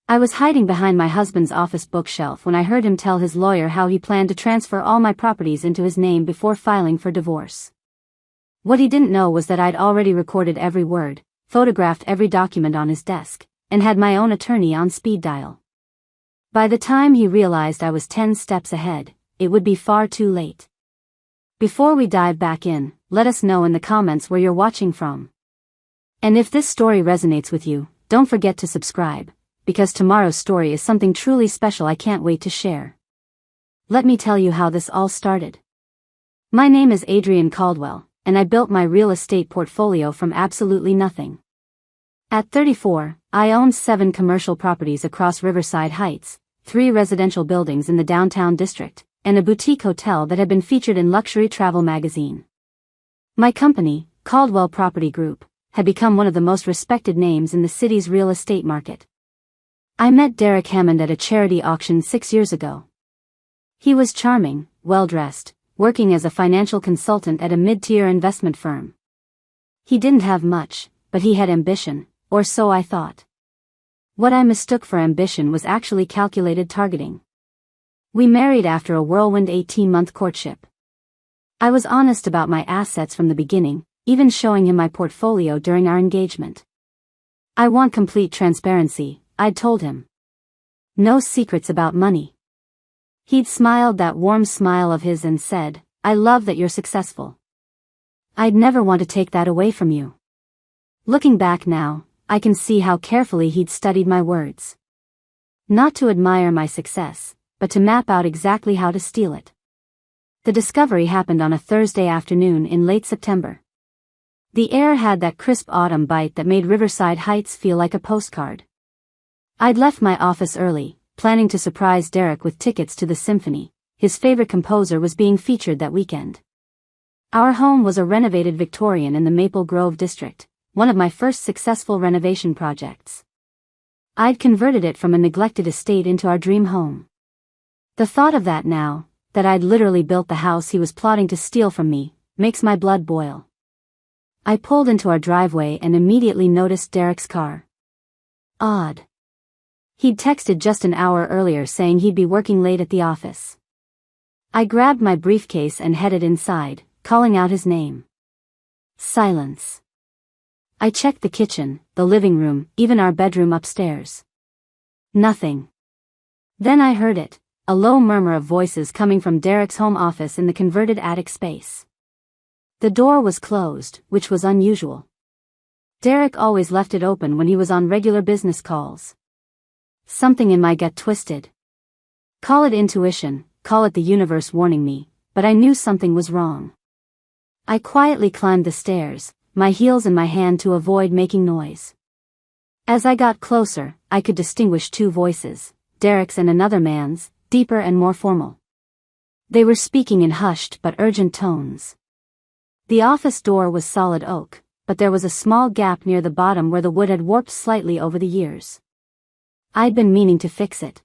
I was hiding behind my husband's office bookshelf when I heard him tell his lawyer how he planned to transfer all my properties into his name before filing for divorce. What he didn't know was that I'd already recorded every word, photographed every document on his desk, and had my own attorney on speed dial. By the time he realized I was 10 steps ahead, it would be far too late. Before we dive back in, let us know in the comments where you're watching from. And if this story resonates with you, don't forget to subscribe, because tomorrow's story is something truly special I can't wait to share. Let me tell you how this all started. My name is Adrienne Caldwell, and I built my real estate portfolio from absolutely nothing. At 34, I owned 7 commercial properties across Riverside Heights, 3 residential buildings in the downtown district, and a boutique hotel that had been featured in Luxury Travel magazine. My company, Caldwell Property Group, had become one of the most respected names in the city's real estate market. I met Derek Hammond at a charity auction 6 years ago. He was charming, well-dressed, working as a financial consultant at a mid-tier investment firm. He didn't have much, but he had ambition, or so I thought. What I mistook for ambition was actually calculated targeting. We married after a whirlwind 18-month courtship. I was honest about my assets from the beginning, even showing him my portfolio during our engagement. I want complete transparency, I'd told him. No secrets about money. He'd smiled that warm smile of his and said, "I love that you're successful. I'd never want to take that away from you." Looking back now, I can see how carefully he'd studied my words. Not to admire my success, but to map out exactly how to steal it. The discovery happened on a Thursday afternoon in late September. The air had that crisp autumn bite that made Riverside Heights feel like a postcard. I'd left my office early, planning to surprise Derek with tickets to the symphony. His favorite composer was being featured that weekend. Our home was a renovated Victorian in the Maple Grove district, one of my first successful renovation projects. I'd converted it from a neglected estate into our dream home. The thought of that now, that I'd literally built the house he was plotting to steal from me, makes my blood boil. I pulled into our driveway and immediately noticed Derek's car. Odd. He'd texted just an hour earlier saying he'd be working late at the office. I grabbed my briefcase and headed inside, calling out his name. Silence. I checked the kitchen, the living room, even our bedroom upstairs. Nothing. Then I heard it, a low murmur of voices coming from Derek's home office in the converted attic space. The door was closed, which was unusual. Derek always left it open when he was on regular business calls. Something in my gut twisted. Call it intuition, call it the universe warning me, but I knew something was wrong. I quietly climbed the stairs, my heels in my hand to avoid making noise. As I got closer, I could distinguish 2 voices, Derek's and another man's, deeper and more formal. They were speaking in hushed but urgent tones. The office door was solid oak, but there was a small gap near the bottom where the wood had warped slightly over the years. I'd been meaning to fix it.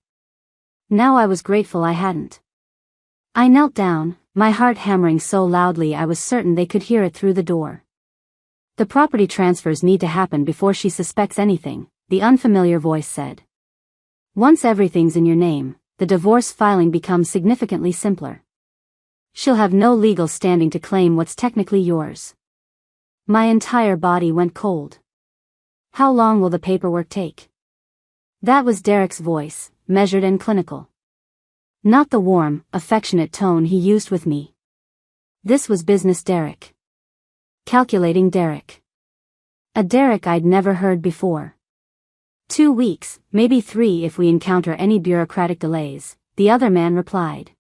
Now I was grateful I hadn't. I knelt down, my heart hammering so loudly I was certain they could hear it through the door. The property transfers need to happen before she suspects anything, the unfamiliar voice said. Once everything's in your name, the divorce filing becomes significantly simpler. She'll have no legal standing to claim what's technically yours. My entire body went cold. How long will the paperwork take? That was Derek's voice, measured and clinical. Not the warm, affectionate tone he used with me. This was business Derek. Calculating Derek. A Derek I'd never heard before. 2 weeks, maybe 3 if we encounter any bureaucratic delays, the other man replied.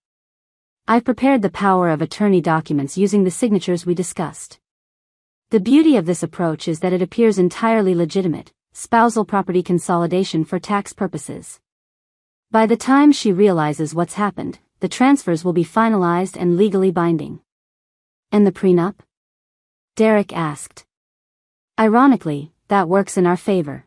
I've prepared the power of attorney documents using the signatures we discussed. The beauty of this approach is that it appears entirely legitimate, spousal property consolidation for tax purposes. By the time she realizes what's happened, the transfers will be finalized and legally binding. And the prenup? Derek asked. Ironically, that works in our favor.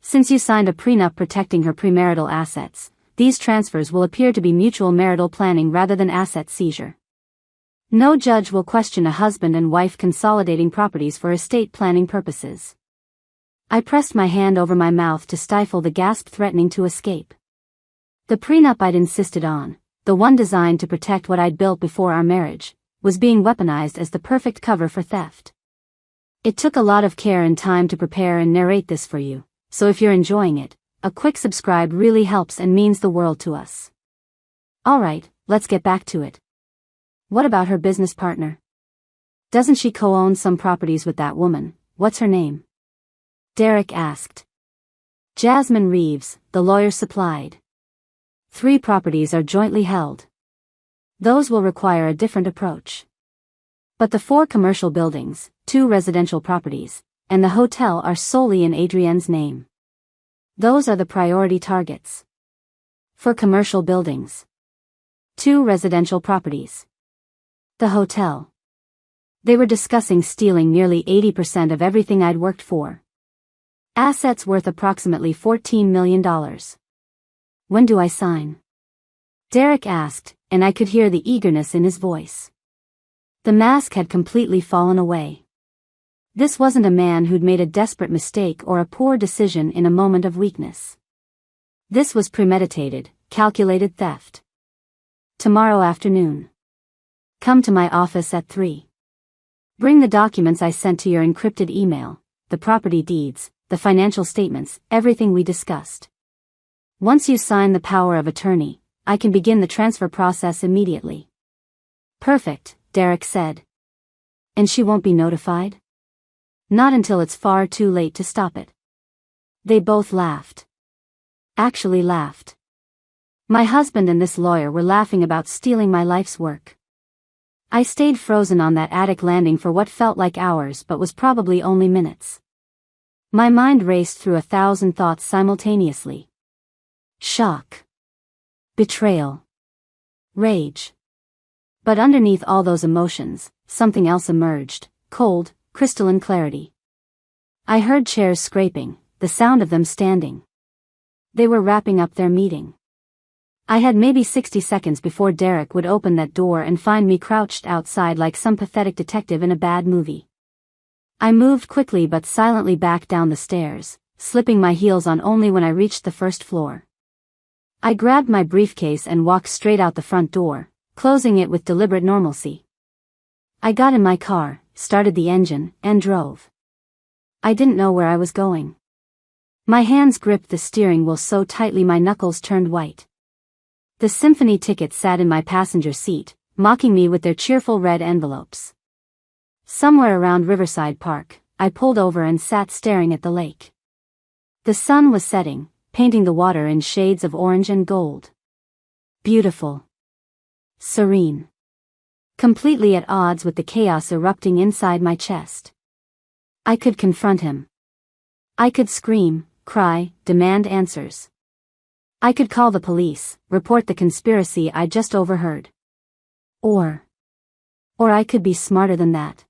Since you signed a prenup protecting her premarital assets, these transfers will appear to be mutual marital planning rather than asset seizure. No judge will question a husband and wife consolidating properties for estate planning purposes. I pressed my hand over my mouth to stifle the gasp threatening to escape. The prenup I'd insisted on, the one designed to protect what I'd built before our marriage, was being weaponized as the perfect cover for theft. It took a lot of care and time to prepare and narrate this for you, so if you're enjoying it, a quick subscribe really helps and means the world to us. Alright, let's get back to it. What about her business partner? Doesn't she co-own some properties with that woman? What's her name? Derek asked. Jasmine Reeves, the lawyer supplied. 3 properties are jointly held. Those will require a different approach. But the 4 commercial buildings, 2 residential properties, and the hotel are solely in Adrienne's name. Those are the priority targets. For commercial buildings. 2 residential properties. The hotel. They were discussing stealing nearly 80% of everything I'd worked for. Assets worth approximately $14 million. When do I sign? Derek asked, and I could hear the eagerness in his voice. The mask had completely fallen away. This wasn't a man who'd made a desperate mistake or a poor decision in a moment of weakness. This was premeditated, calculated theft. Tomorrow afternoon. Come to my office at 3. Bring the documents I sent to your encrypted email, the property deeds, the financial statements, everything we discussed. Once you sign the power of attorney, I can begin the transfer process immediately. Perfect, Derek said. And she won't be notified? Not until it's far too late to stop it. They both laughed. Actually laughed. My husband and this lawyer were laughing about stealing my life's work. I stayed frozen on that attic landing for what felt like hours but was probably only minutes. My mind raced through 1,000 thoughts simultaneously. Shock. Betrayal. Rage. But underneath all those emotions, something else emerged, cold, crystalline clarity. I heard chairs scraping, the sound of them standing. They were wrapping up their meeting. I had maybe 60 seconds before Derek would open that door and find me crouched outside like some pathetic detective in a bad movie. I moved quickly but silently back down the stairs, slipping my heels on only when I reached the first floor. I grabbed my briefcase and walked straight out the front door, closing it with deliberate normalcy. I got in my car, started the engine, and drove. I didn't know where I was going. My hands gripped the steering wheel so tightly my knuckles turned white. The symphony tickets sat in my passenger seat, mocking me with their cheerful red envelopes. Somewhere around Riverside Park, I pulled over and sat staring at the lake. The sun was setting, painting the water in shades of orange and gold. Beautiful. Serene. Completely at odds with the chaos erupting inside my chest. I could confront him. I could scream, cry, demand answers. I could call the police, report the conspiracy I just overheard. Or I could be smarter than that.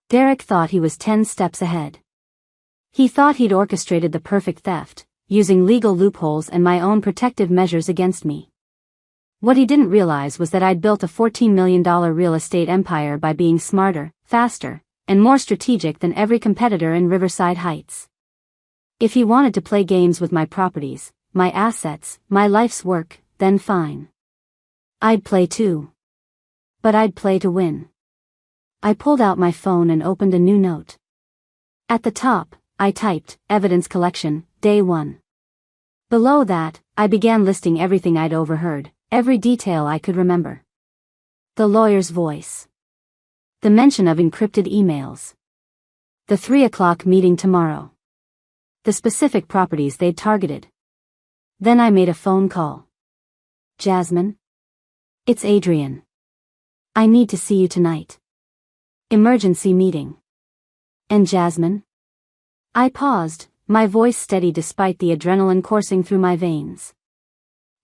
Derek thought he was 10 steps ahead. He thought he'd orchestrated the perfect theft, using legal loopholes and my own protective measures against me. What he didn't realize was that I'd built a $14 million real estate empire by being smarter, faster, and more strategic than every competitor in Riverside Heights. If he wanted to play games with my properties, my assets, my life's work, then fine. I'd play too. But I'd play to win. I pulled out my phone and opened a new note. At the top, I typed, Evidence Collection, Day 1. Below that, I began listing everything I'd overheard, every detail I could remember. The lawyer's voice. The mention of encrypted emails. The 3 o'clock meeting tomorrow. The specific properties they'd targeted. Then I made a phone call. Jasmine? It's Adrienne. I need to see you tonight. Emergency meeting. And Jasmine? I paused, my voice steady despite the adrenaline coursing through my veins.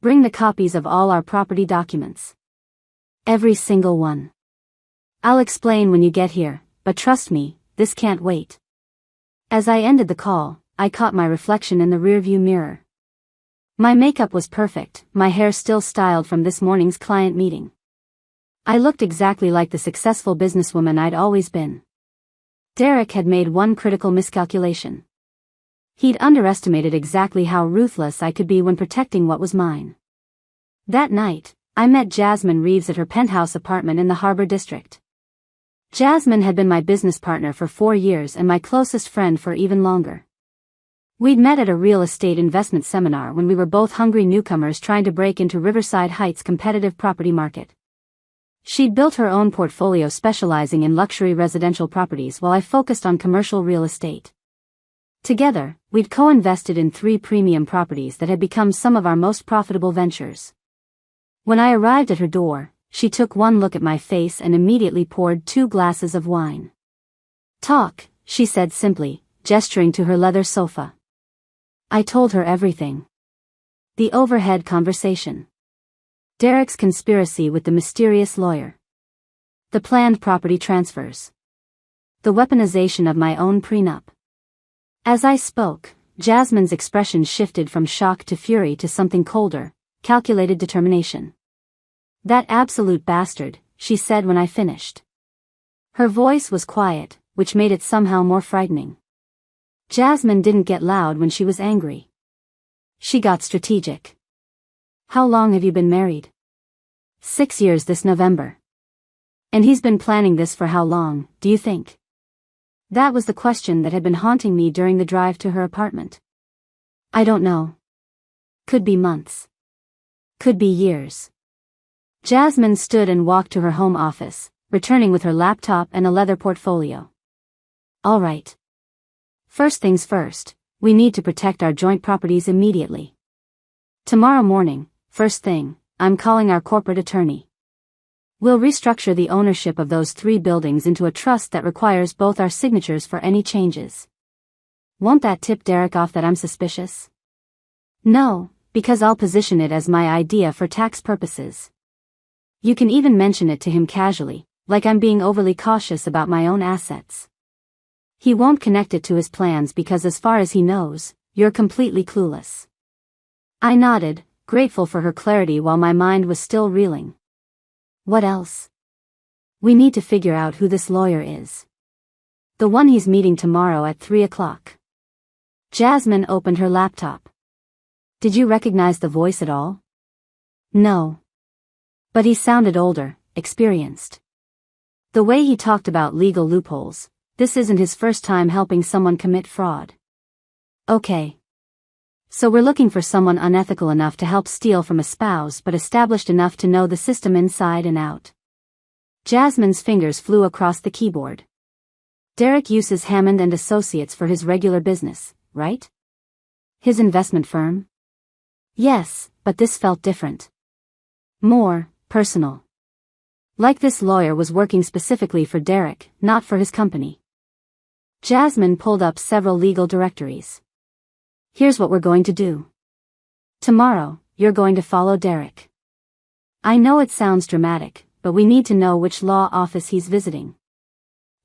Bring the copies of all our property documents. Every single one. I'll explain when you get here, but trust me, this can't wait. As I ended the call, I caught my reflection in the rearview mirror. My makeup was perfect, my hair still styled from this morning's client meeting. I looked exactly like the successful businesswoman I'd always been. Derek had made one critical miscalculation. He'd underestimated exactly how ruthless I could be when protecting what was mine. That night, I met Jasmine Reeves at her penthouse apartment in the Harbor District. Jasmine had been my business partner for 4 years and my closest friend for even longer. We'd met at a real estate investment seminar when we were both hungry newcomers trying to break into Riverside Heights' competitive property market. She'd built her own portfolio specializing in luxury residential properties while I focused on commercial real estate. Together, we'd co-invested in 3 premium properties that had become some of our most profitable ventures. When I arrived at her door, she took one look at my face and immediately poured 2 glasses of wine. "Talk," she said simply, gesturing to her leather sofa. I told her everything. The overhead conversation. Derek's conspiracy with the mysterious lawyer. The planned property transfers. The weaponization of my own prenup. As I spoke, Jasmine's expression shifted from shock to fury to something colder, calculated determination. "That absolute bastard," she said when I finished. Her voice was quiet, which made it somehow more frightening. Jasmine didn't get loud when she was angry. She got strategic. "How long have you been married?" 6 years this November. "And he's been planning this for how long, do you think?" That was the question that had been haunting me during the drive to her apartment. "I don't know. Could be months. Could be years." Jasmine stood and walked to her home office, returning with her laptop and a leather portfolio. "All right. First things first, we need to protect our joint properties immediately. Tomorrow morning, first thing, I'm calling our corporate attorney. We'll restructure the ownership of those 3 buildings into a trust that requires both our signatures for any changes. Won't that tip Derek off that I'm suspicious?" "No, because I'll position it as my idea for tax purposes. You can even mention it to him casually, like I'm being overly cautious about my own assets. He won't connect it to his plans because as far as he knows, you're completely clueless." I nodded, grateful for her clarity while my mind was still reeling. "What else?" "We need to figure out who this lawyer is. The one he's meeting tomorrow at 3 o'clock. Jasmine opened her laptop. "Did you recognize the voice at all?" "No. But he sounded older, experienced. The way he talked about legal loopholes. This isn't his first time helping someone commit fraud." "Okay. So we're looking for someone unethical enough to help steal from a spouse but established enough to know the system inside and out." Jasmine's fingers flew across the keyboard. "Derek uses Hammond and Associates for his regular business, right? His investment firm?" "Yes, but this felt different. More personal. Like this lawyer was working specifically for Derek, not for his company." Jasmine pulled up several legal directories. "Here's what we're going to do. Tomorrow, you're going to follow Derek. I know it sounds dramatic, but we need to know which law office he's visiting.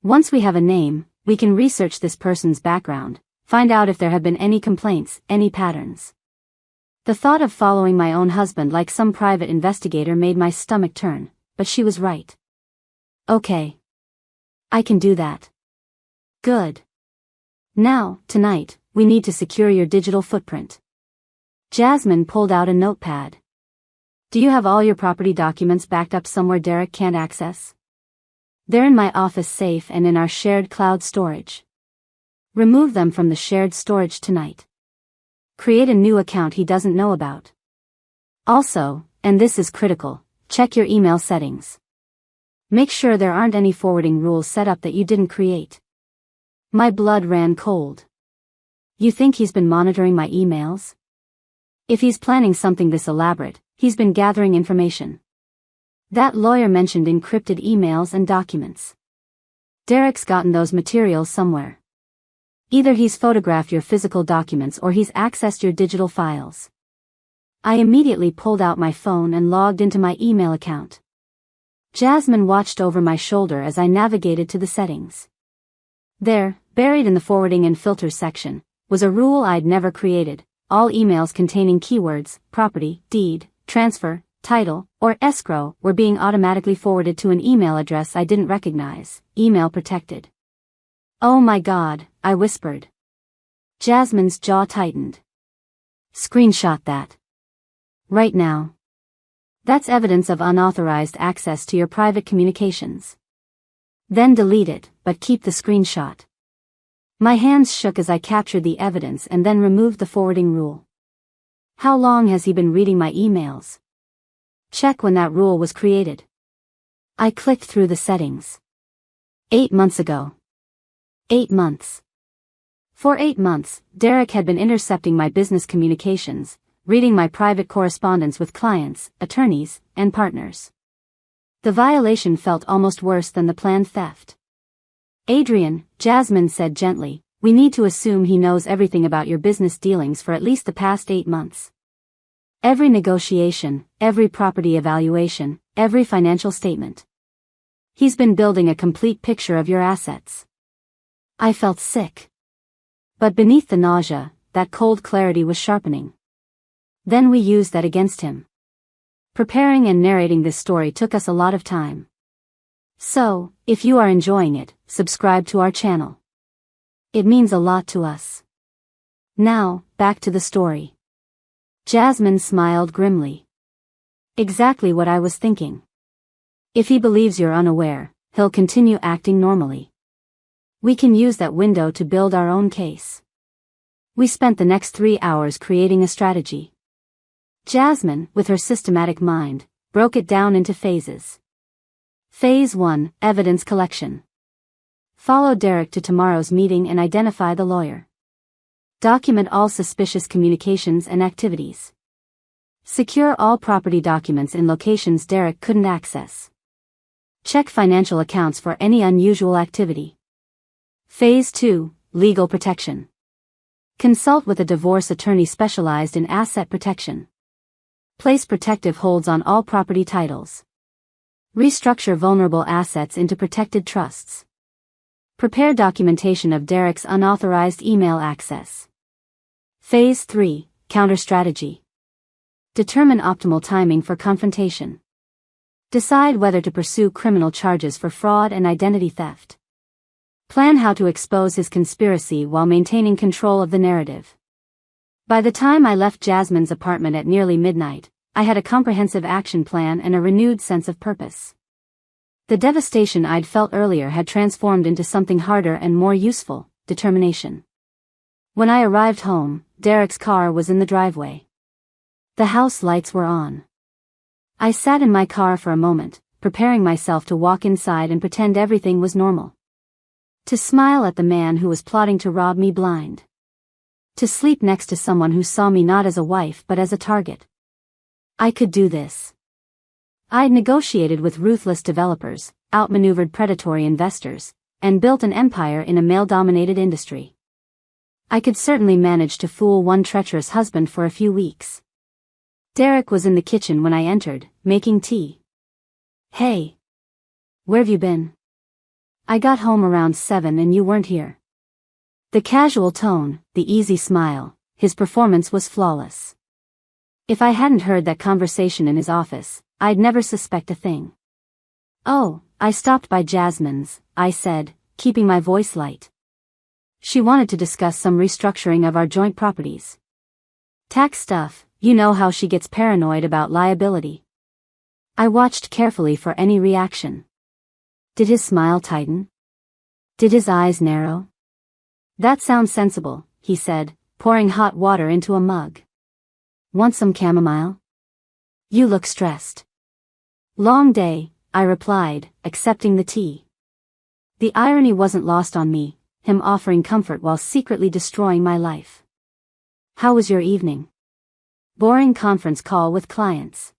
Once we have a name, we can research this person's background, find out if there have been any complaints, any patterns." The thought of following my own husband like some private investigator made my stomach turn, but she was right. "Okay. I can do that." "Good. Now, tonight, we need to secure your digital footprint." Jasmine pulled out a notepad. "Do you have all your property documents backed up somewhere Derek can't access?" "They're in my office safe and in our shared cloud storage. Remove them from the shared storage tonight. Create a new account he doesn't know about. Also, and this is critical, check your email settings. Make sure there aren't any forwarding rules set up that you didn't create." My blood ran cold. "You think he's been monitoring my emails? If he's planning something this elaborate, he's been gathering information. That lawyer mentioned encrypted emails and documents. Derek's gotten those materials somewhere. Either he's photographed your physical documents or he's accessed your digital files." I immediately pulled out my phone and logged into my email account. Jasmine watched over my shoulder as I navigated to the settings. There, buried in the forwarding and filters section, was a rule I'd never created: all emails containing keywords, property, deed, transfer, title, or escrow were being automatically forwarded to an email address I didn't recognize, email protected. "Oh my God," I whispered. Jasmine's jaw tightened. Screenshot that. Right now. That's evidence of unauthorized access to your private communications. Then delete it, but keep the screenshot. My hands shook as I captured the evidence and then removed the forwarding rule. How long has he been reading my emails? Check when that rule was created. I clicked through the settings. 8 months ago. 8 months. For 8 months, Derek had been intercepting my business communications, reading my private correspondence with clients, attorneys, and partners. The violation felt almost worse than the planned theft. Adrian, Jasmine said gently, we need to assume he knows everything about your business dealings for at least the past 8 months. Every negotiation, every property evaluation, every financial statement. He's been building a complete picture of your assets. I felt sick. But beneath the nausea, that cold clarity was sharpening. Then we used that against him. Preparing and narrating this story took us a lot of time. So, if you are enjoying it, subscribe to our channel. It means a lot to us. Now, back to the story. Jasmine smiled grimly. Exactly what I was thinking. If he believes you're unaware, he'll continue acting normally. We can use that window to build our own case. We spent the next 3 hours creating a strategy. Jasmine, with her systematic mind, broke it down into phases. Phase 1, evidence collection. Follow Derek to tomorrow's meeting and identify the lawyer. Document all suspicious communications and activities. Secure all property documents in locations Derek couldn't access. Check financial accounts for any unusual activity. Phase 2, legal protection. Consult with a divorce attorney specialized in asset protection. Place protective holds on all property titles. Restructure vulnerable assets into protected trusts. Prepare documentation of Derek's unauthorized email access. Phase 3, counter strategy. Determine optimal timing for confrontation. Decide whether to pursue criminal charges for fraud and identity theft. Plan how to expose his conspiracy while maintaining control of the narrative. By the time I left Jasmine's apartment at nearly midnight, I had a comprehensive action plan and a renewed sense of purpose. The devastation I'd felt earlier had transformed into something harder and more useful, determination. When I arrived home, Derek's car was in the driveway. The house lights were on. I sat in my car for a moment, preparing myself to walk inside and pretend everything was normal. To smile at the man who was plotting to rob me blind. To sleep next to someone who saw me not as a wife but as a target. I could do this. I'd negotiated with ruthless developers, outmaneuvered predatory investors, and built an empire in a male-dominated industry. I could certainly manage to fool one treacherous husband for a few weeks. Derek was in the kitchen when I entered, making tea. Hey. Where've you been? I got home around 7 and you weren't here. The casual tone, the easy smile, his performance was flawless. If I hadn't heard that conversation in his office, I'd never suspect a thing. Oh, I stopped by Jasmine's, I said, keeping my voice light. She wanted to discuss some restructuring of our joint properties. Tax stuff, you know how she gets paranoid about liability. I watched carefully for any reaction. Did his smile tighten? Did his eyes narrow? That sounds sensible, he said, pouring hot water into a mug. Want some chamomile? You look stressed. Long day, I replied, accepting the tea. The irony wasn't lost on me, him offering comfort while secretly destroying my life. How was your evening? Boring conference call with clients.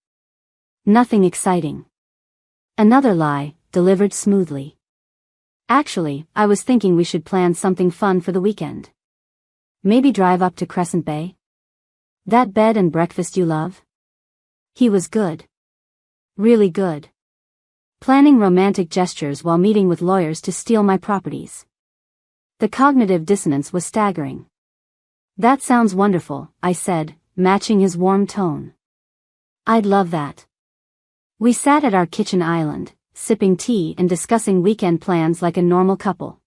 Nothing exciting. Another lie, delivered smoothly. Actually, I was thinking we should plan something fun for the weekend. Maybe drive up to Crescent Bay? That bed and breakfast you love? He was good. Really good. Planning romantic gestures while meeting with lawyers to steal my properties. The cognitive dissonance was staggering. That sounds wonderful, I said, matching his warm tone. I'd love that. We sat at our kitchen island, sipping tea and discussing weekend plans like a normal couple.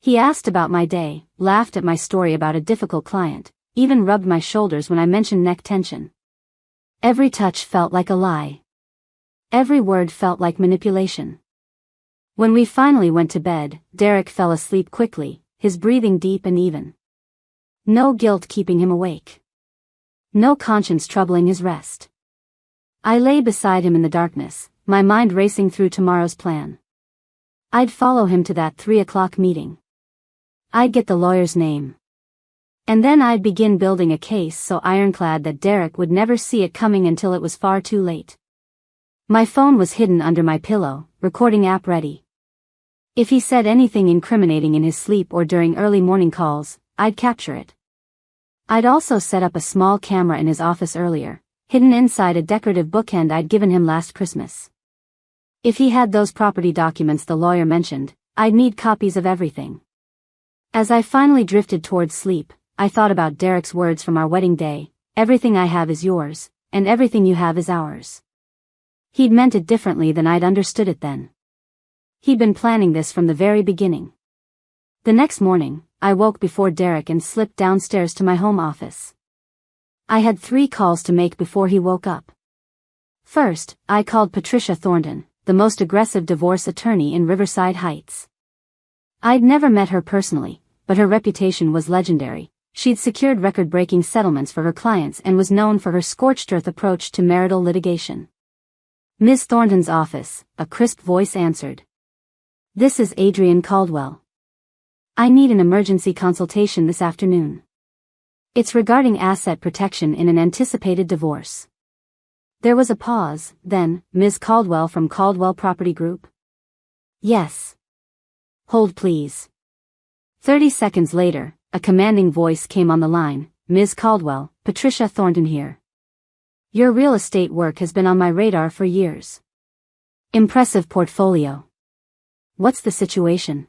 He asked about my day, laughed at my story about a difficult client, even rubbed my shoulders when I mentioned neck tension. Every touch felt like a lie. Every word felt like manipulation. When we finally went to bed, Derek fell asleep quickly, his breathing deep and even. No guilt keeping him awake. No conscience troubling his rest. I lay beside him in the darkness, my mind racing through tomorrow's plan. I'd follow him to that 3 o'clock meeting. I'd get the lawyer's name. And then I'd begin building a case so ironclad that Derek would never see it coming until it was far too late. My phone was hidden under my pillow, recording app ready. If he said anything incriminating in his sleep or during early morning calls, I'd capture it. I'd also set up a small camera in his office earlier, hidden inside a decorative bookend I'd given him last Christmas. If he had those property documents the lawyer mentioned, I'd need copies of everything. As I finally drifted towards sleep, I thought about Derek's words from our wedding day, "Everything I have is yours, and everything you have is ours." He'd meant it differently than I'd understood it then. He'd been planning this from the very beginning. The next morning, I woke before Derek and slipped downstairs to my home office. I had 3 calls to make before he woke up. First, I called Patricia Thornton, the most aggressive divorce attorney in Riverside Heights. I'd never met her personally, but her reputation was legendary. She'd secured record-breaking settlements for her clients and was known for her scorched-earth approach to marital litigation. Ms. Thornton's office, a crisp voice answered. "This is Adrian Caldwell. I need an emergency consultation this afternoon. It's regarding asset protection in an anticipated divorce." There was a pause, then, "Ms. Caldwell from Caldwell Property Group?" "Yes." "Hold please." 30 seconds later, a commanding voice came on the line. "Ms. Caldwell, Patricia Thornton here. Your real estate work has been on my radar for years. Impressive portfolio. What's the situation?"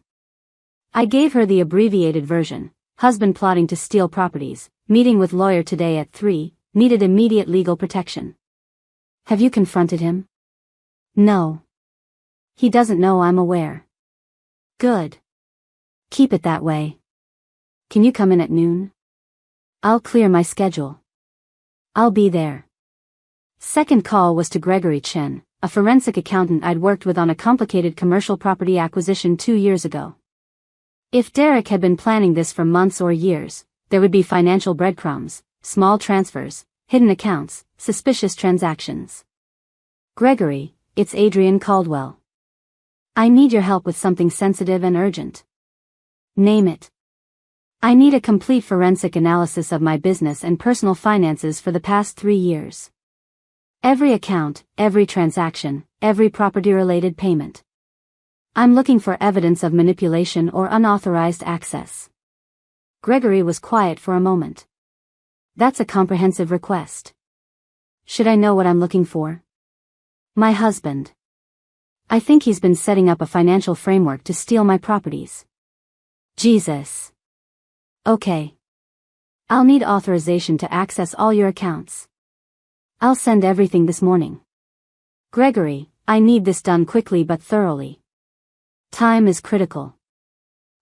I gave her the abbreviated version. Husband plotting to steal properties, meeting with lawyer today at 3, needed immediate legal protection. "Have you confronted him?" "No. He doesn't know I'm aware." "Good. Keep it that way. Can you come in at noon? I'll clear my schedule. I'll be there." Second call was to Gregory Chen, a forensic accountant I'd worked with on a complicated commercial property acquisition 2 years ago. If Derek had been planning this for months or years, there would be financial breadcrumbs, small transfers, hidden accounts, suspicious transactions. "Gregory, it's Adrian Caldwell. I need your help with something sensitive and urgent." "Name it." "I need a complete forensic analysis of my business and personal finances for the past 3 years. Every account, every transaction, every property-related payment. I'm looking for evidence of manipulation or unauthorized access." Gregory was quiet for a moment. "That's a comprehensive request. Should I know what I'm looking for?" "My husband. I think he's been setting up a financial framework to steal my properties." "Jesus. Okay. I'll need authorization to access all your accounts. I'll send everything this morning." "Gregory, I need this done quickly but thoroughly. Time is critical."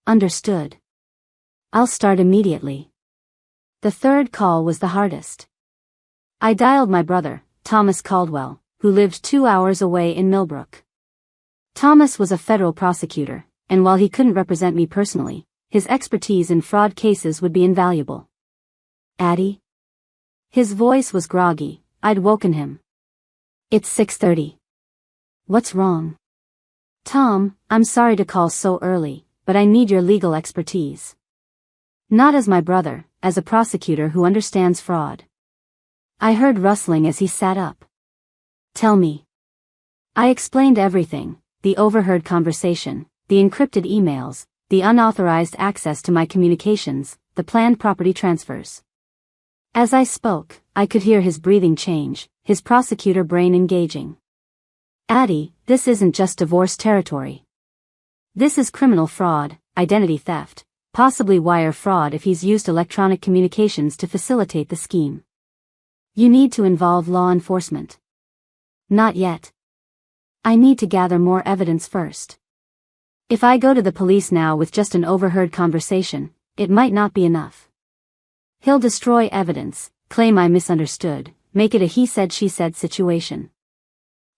"Understood. I'll start immediately." The third call was the hardest. I dialed my brother, Thomas Caldwell, who lived 2 hours away in Millbrook. Thomas was a federal prosecutor, and while he couldn't represent me personally, his expertise in fraud cases would be invaluable. "Addie?" His voice was groggy. I'd woken him. "It's 6:30. What's wrong?" "Tom, I'm sorry to call so early, but I need your legal expertise. Not as my brother, as a prosecutor who understands fraud." I heard rustling as he sat up. "Tell me." I explained everything, the overheard conversation, the encrypted emails, the unauthorized access to my communications, the planned property transfers. As I spoke, I could hear his breathing change, his prosecutor brain engaging. "Addie, this isn't just divorce territory. This is criminal fraud, identity theft, possibly wire fraud if he's used electronic communications to facilitate the scheme. You need to involve law enforcement." "Not yet. I need to gather more evidence first. If I go to the police now with just an overheard conversation, it might not be enough. He'll destroy evidence, claim I misunderstood, make it a he said she said situation.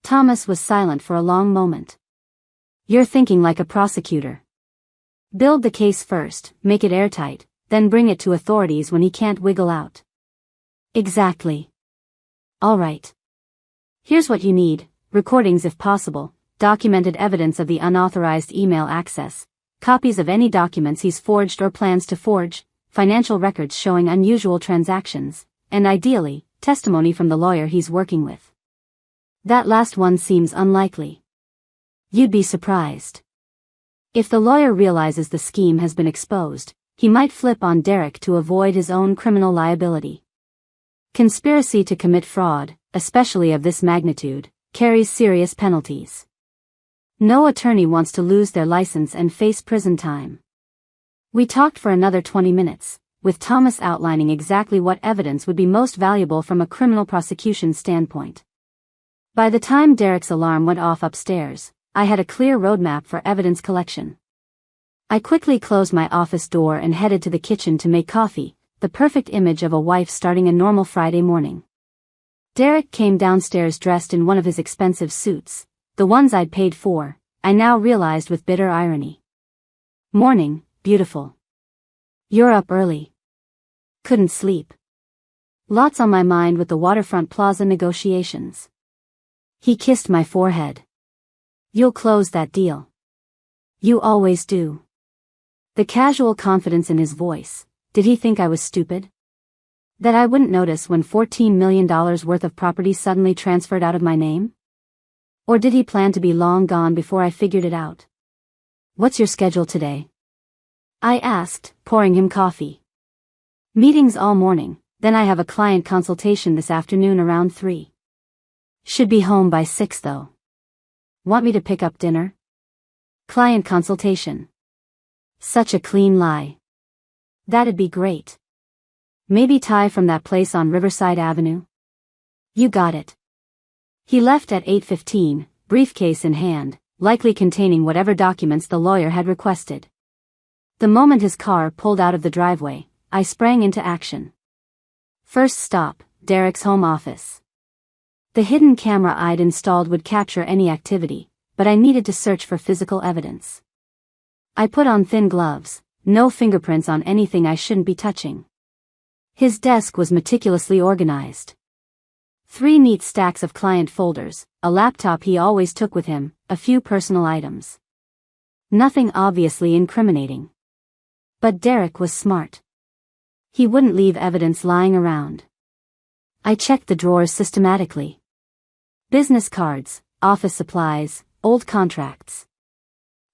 Thomas was silent for a long moment. You're thinking like a prosecutor. Build the case first, make it airtight, then bring it to authorities when he can't wiggle out. Exactly. All right. Here's what you need: recordings if possible, documented evidence of the unauthorized email access, copies of any documents he's forged or plans to forge, financial records showing unusual transactions, and ideally, testimony from the lawyer he's working with. That last one seems unlikely. You'd be surprised. If the lawyer realizes the scheme has been exposed, he might flip on Derek to avoid his own criminal liability. Conspiracy to commit fraud, especially of this magnitude, carries serious penalties. No attorney wants to lose their license and face prison time. We talked for another 20 minutes, with Thomas outlining exactly what evidence would be most valuable from a criminal prosecution standpoint. By the time Derek's alarm went off upstairs, I had a clear roadmap for evidence collection. I quickly closed my office door and headed to the kitchen to make coffee, the perfect image of a wife starting a normal Friday morning. Derek came downstairs dressed in one of his expensive suits, the ones I'd paid for, I now realized with bitter irony. Morning, beautiful. You're up early. Couldn't sleep. Lots on my mind with the Waterfront Plaza negotiations. He kissed my forehead. You'll close that deal. You always do. The casual confidence in his voice. Did he think I was stupid? That I wouldn't notice when $14 million worth of property suddenly transferred out of my name? Or did he plan to be long gone before I figured it out? What's your schedule today? I asked, pouring him coffee. Meetings all morning, then I have a client consultation this afternoon around 3. Should be home by 6 though. Want me to pick up dinner? Client consultation. Such a clean lie. That'd be great. Maybe Ty from that place on Riverside Avenue? You got it. He left at 8:15, briefcase in hand, likely containing whatever documents the lawyer had requested. The moment his car pulled out of the driveway, I sprang into action. First stop, Derek's home office. The hidden camera I'd installed would capture any activity, but I needed to search for physical evidence. I put on thin gloves, no fingerprints on anything I shouldn't be touching. His desk was meticulously organized. 3 neat stacks of client folders, a laptop he always took with him, a few personal items. Nothing obviously incriminating. But Derek was smart. He wouldn't leave evidence lying around. I checked the drawers systematically. Business cards, office supplies, old contracts.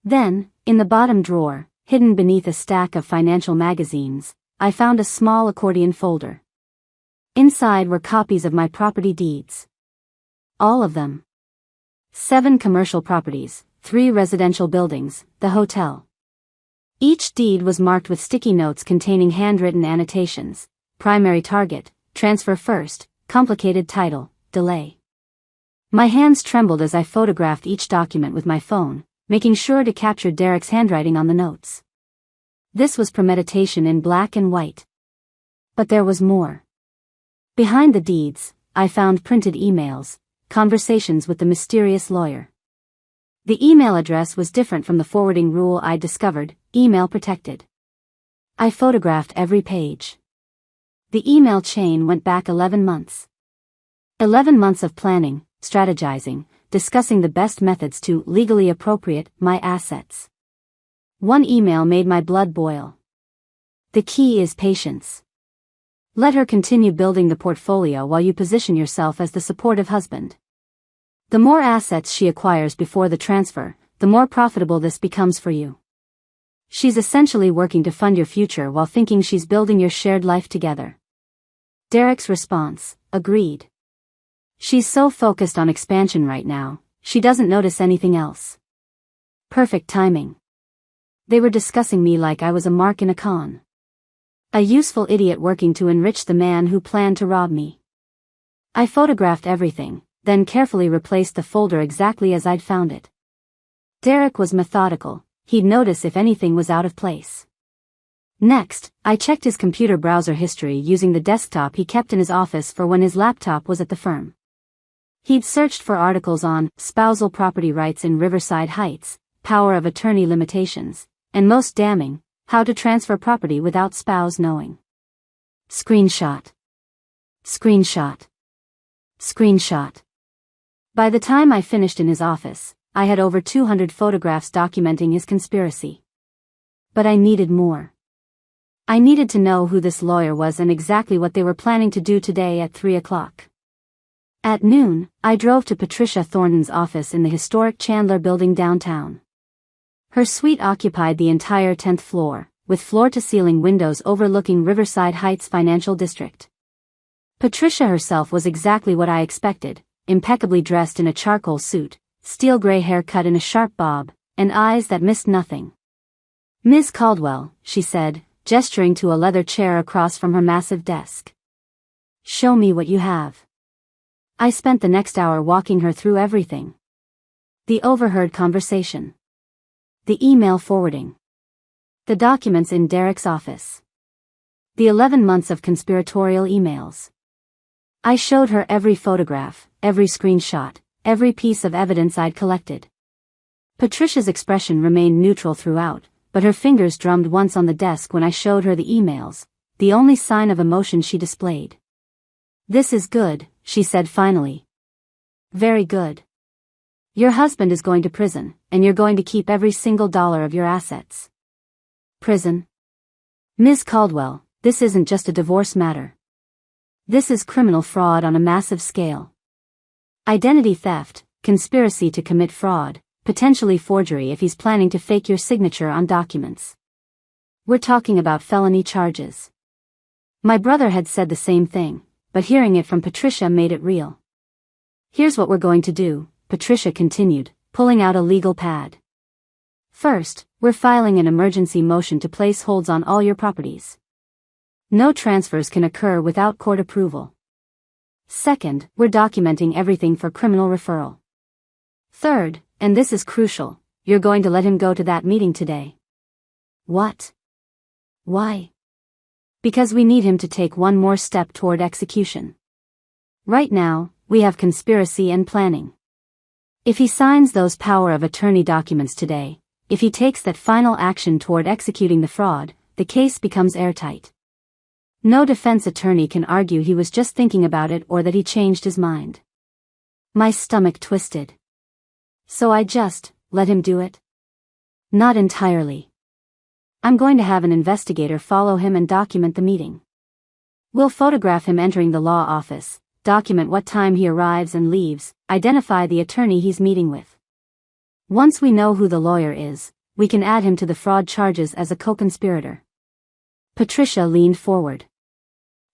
Then, in the bottom drawer, hidden beneath a stack of financial magazines, I found a small accordion folder. Inside were copies of my property deeds. All of them. 7 commercial properties, 3 residential buildings, the hotel. Each deed was marked with sticky notes containing handwritten annotations: primary target, transfer first, complicated title, delay. My hands trembled as I photographed each document with my phone, making sure to capture Derek's handwriting on the notes. This was premeditation in black and white. But there was more. Behind the deeds, I found printed emails, conversations with the mysterious lawyer. The email address was different from the forwarding rule I'd discovered, email protected. I photographed every page. The email chain went back 11 months. 11 months of planning, strategizing, discussing the best methods to legally appropriate my assets. One email made my blood boil. The key is patience. Let her continue building the portfolio while you position yourself as the supportive husband. The more assets she acquires before the transfer, the more profitable this becomes for you. She's essentially working to fund your future while thinking she's building your shared life together. Derek's response: agreed. She's so focused on expansion right now, she doesn't notice anything else. Perfect timing. They were discussing me like I was a mark in a con. A useful idiot working to enrich the man who planned to rob me. I photographed everything, then carefully replaced the folder exactly as I'd found it. Derek was methodical, he'd notice if anything was out of place. Next, I checked his computer browser history using the desktop he kept in his office for when his laptop was at the firm. He'd searched for articles on spousal property rights in Riverside Heights, power of attorney limitations, and most damning, how to transfer property without spouse knowing. Screenshot. Screenshot. Screenshot. By the time I finished in his office, I had over 200 photographs documenting his conspiracy. But I needed more. I needed to know who this lawyer was and exactly what they were planning to do today at 3 o'clock. At noon, I drove to Patricia Thornton's office in the historic Chandler Building downtown. Her suite occupied the entire 10th floor, with floor-to-ceiling windows overlooking Riverside Heights Financial District. Patricia herself was exactly what I expected, impeccably dressed in a charcoal suit, steel gray hair cut in a sharp bob, and eyes that missed nothing. "Ms. Caldwell," she said, gesturing to a leather chair across from her massive desk. "Show me what you have." I spent the next hour walking her through everything. The overheard conversation. The email forwarding. The documents in Derek's office. The 11 months of conspiratorial emails. I showed her every photograph, every screenshot, every piece of evidence I'd collected. Patricia's expression remained neutral throughout, but her fingers drummed once on the desk when I showed her the emails, the only sign of emotion she displayed. "This is good," she said finally. "Very good. Your husband is going to prison, and you're going to keep every single dollar of your assets." Prison? "Ms. Caldwell, this isn't just a divorce matter. This is criminal fraud on a massive scale. Identity theft, conspiracy to commit fraud, potentially forgery if he's planning to fake your signature on documents. We're talking about felony charges." My brother had said the same thing, but hearing it from Patricia made it real. "Here's what we're going to do," Patricia continued, pulling out a legal pad. "First, we're filing an emergency motion to place holds on all your properties. No transfers can occur without court approval. Second, we're documenting everything for criminal referral. Third, and this is crucial, you're going to let him go to that meeting today." "What? Why?" "Because we need him to take one more step toward execution. Right now, we have conspiracy and planning. If he signs those power of attorney documents today, if he takes that final action toward executing the fraud, the case becomes airtight. No defense attorney can argue he was just thinking about it or that he changed his mind." My stomach twisted. "So I just let him do it?" "Not entirely. I'm going to have an investigator follow him and document the meeting. We'll photograph him entering the law office, document what time he arrives and leaves, identify the attorney he's meeting with. Once we know who the lawyer is, we can add him to the fraud charges as a co-conspirator." Patricia leaned forward.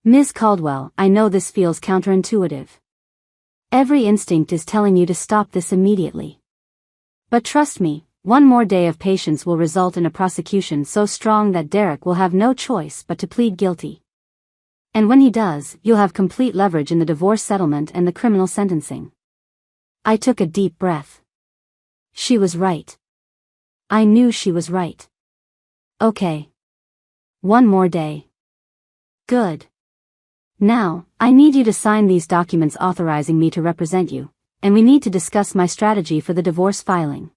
"Ms. Caldwell, I know this feels counterintuitive. Every instinct is telling you to stop this immediately. But trust me, one more day of patience will result in a prosecution so strong that Derek will have no choice but to plead guilty. And when he does, you'll have complete leverage in the divorce settlement and the criminal sentencing." I took a deep breath. She was right. I knew she was right. "Okay. One more day." "Good. Now, I need you to sign these documents authorizing me to represent you, and we need to discuss my strategy for the divorce filing.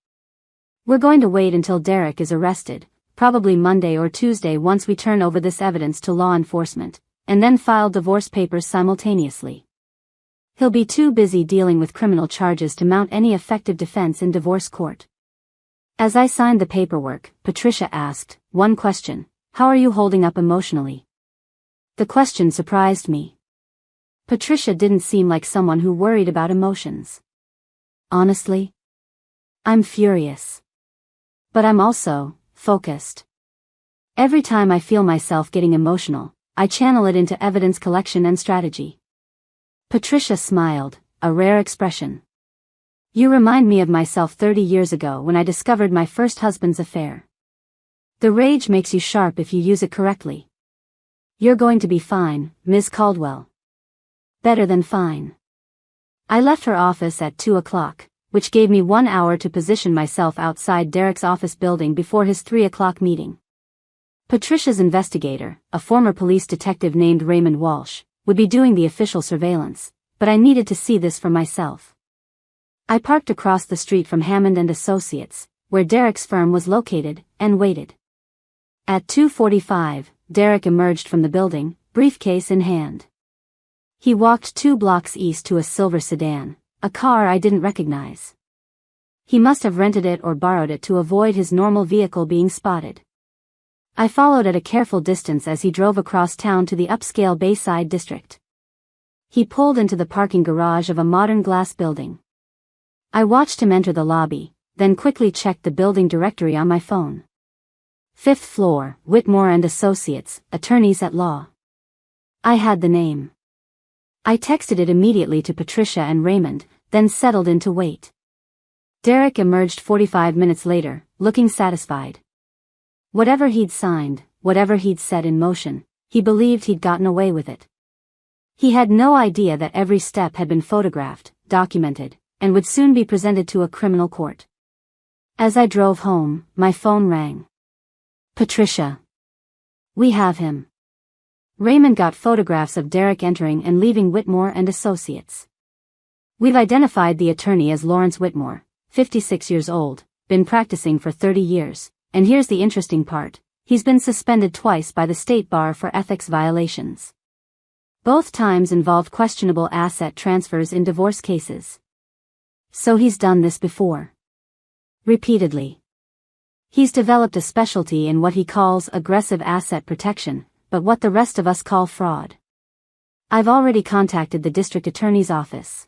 We're going to wait until Derek is arrested, probably Monday or Tuesday once we turn over this evidence to law enforcement, and then file divorce papers simultaneously. He'll be too busy dealing with criminal charges to mount any effective defense in divorce court." As I signed the paperwork, Patricia asked, "One question, how are you holding up emotionally?" The question surprised me. Patricia didn't seem like someone who worried about emotions. "Honestly, I'm furious. But I'm also focused. Every time I feel myself getting emotional, I channel it into evidence collection and strategy." Patricia smiled, a rare expression. "You remind me of myself 30 years ago when I discovered my first husband's affair. The rage makes you sharp if you use it correctly. You're going to be fine, Ms. Caldwell. Better than fine." I left her office at 2 o'clock, which gave me 1 hour to position myself outside Derek's office building before his 3 o'clock meeting. Patricia's investigator, a former police detective named Raymond Walsh, would be doing the official surveillance, but I needed to see this for myself. I parked across the street from Hammond and Associates, where Derek's firm was located, and waited. At 2:45, Derek emerged from the building, briefcase in hand. He walked 2 blocks east to a silver sedan, a car I didn't recognize. He must have rented it or borrowed it to avoid his normal vehicle being spotted. I followed at a careful distance as he drove across town to the upscale Bayside district. He pulled into the parking garage of a modern glass building. I watched him enter the lobby, then quickly checked the building directory on my phone. 5th floor, Whitmore and Associates, attorneys at law. I had the name. I texted it immediately to Patricia and Raymond, then settled in to wait. Derek emerged 45 minutes later, looking satisfied. Whatever he'd signed, whatever he'd set in motion, he believed he'd gotten away with it. He had no idea that every step had been photographed, documented, and would soon be presented to a criminal court. As I drove home, my phone rang. Patricia. We have him. Raymond got photographs of Derek entering and leaving Whitmore and Associates. We've identified the attorney as Lawrence Whitmore, 56 years old, been practicing for 30 years. And here's the interesting part, he's been suspended twice by the state bar for ethics violations. Both times involved questionable asset transfers in divorce cases. So he's done this before. Repeatedly. He's developed a specialty in what he calls aggressive asset protection, but what the rest of us call fraud. I've already contacted the district attorney's office.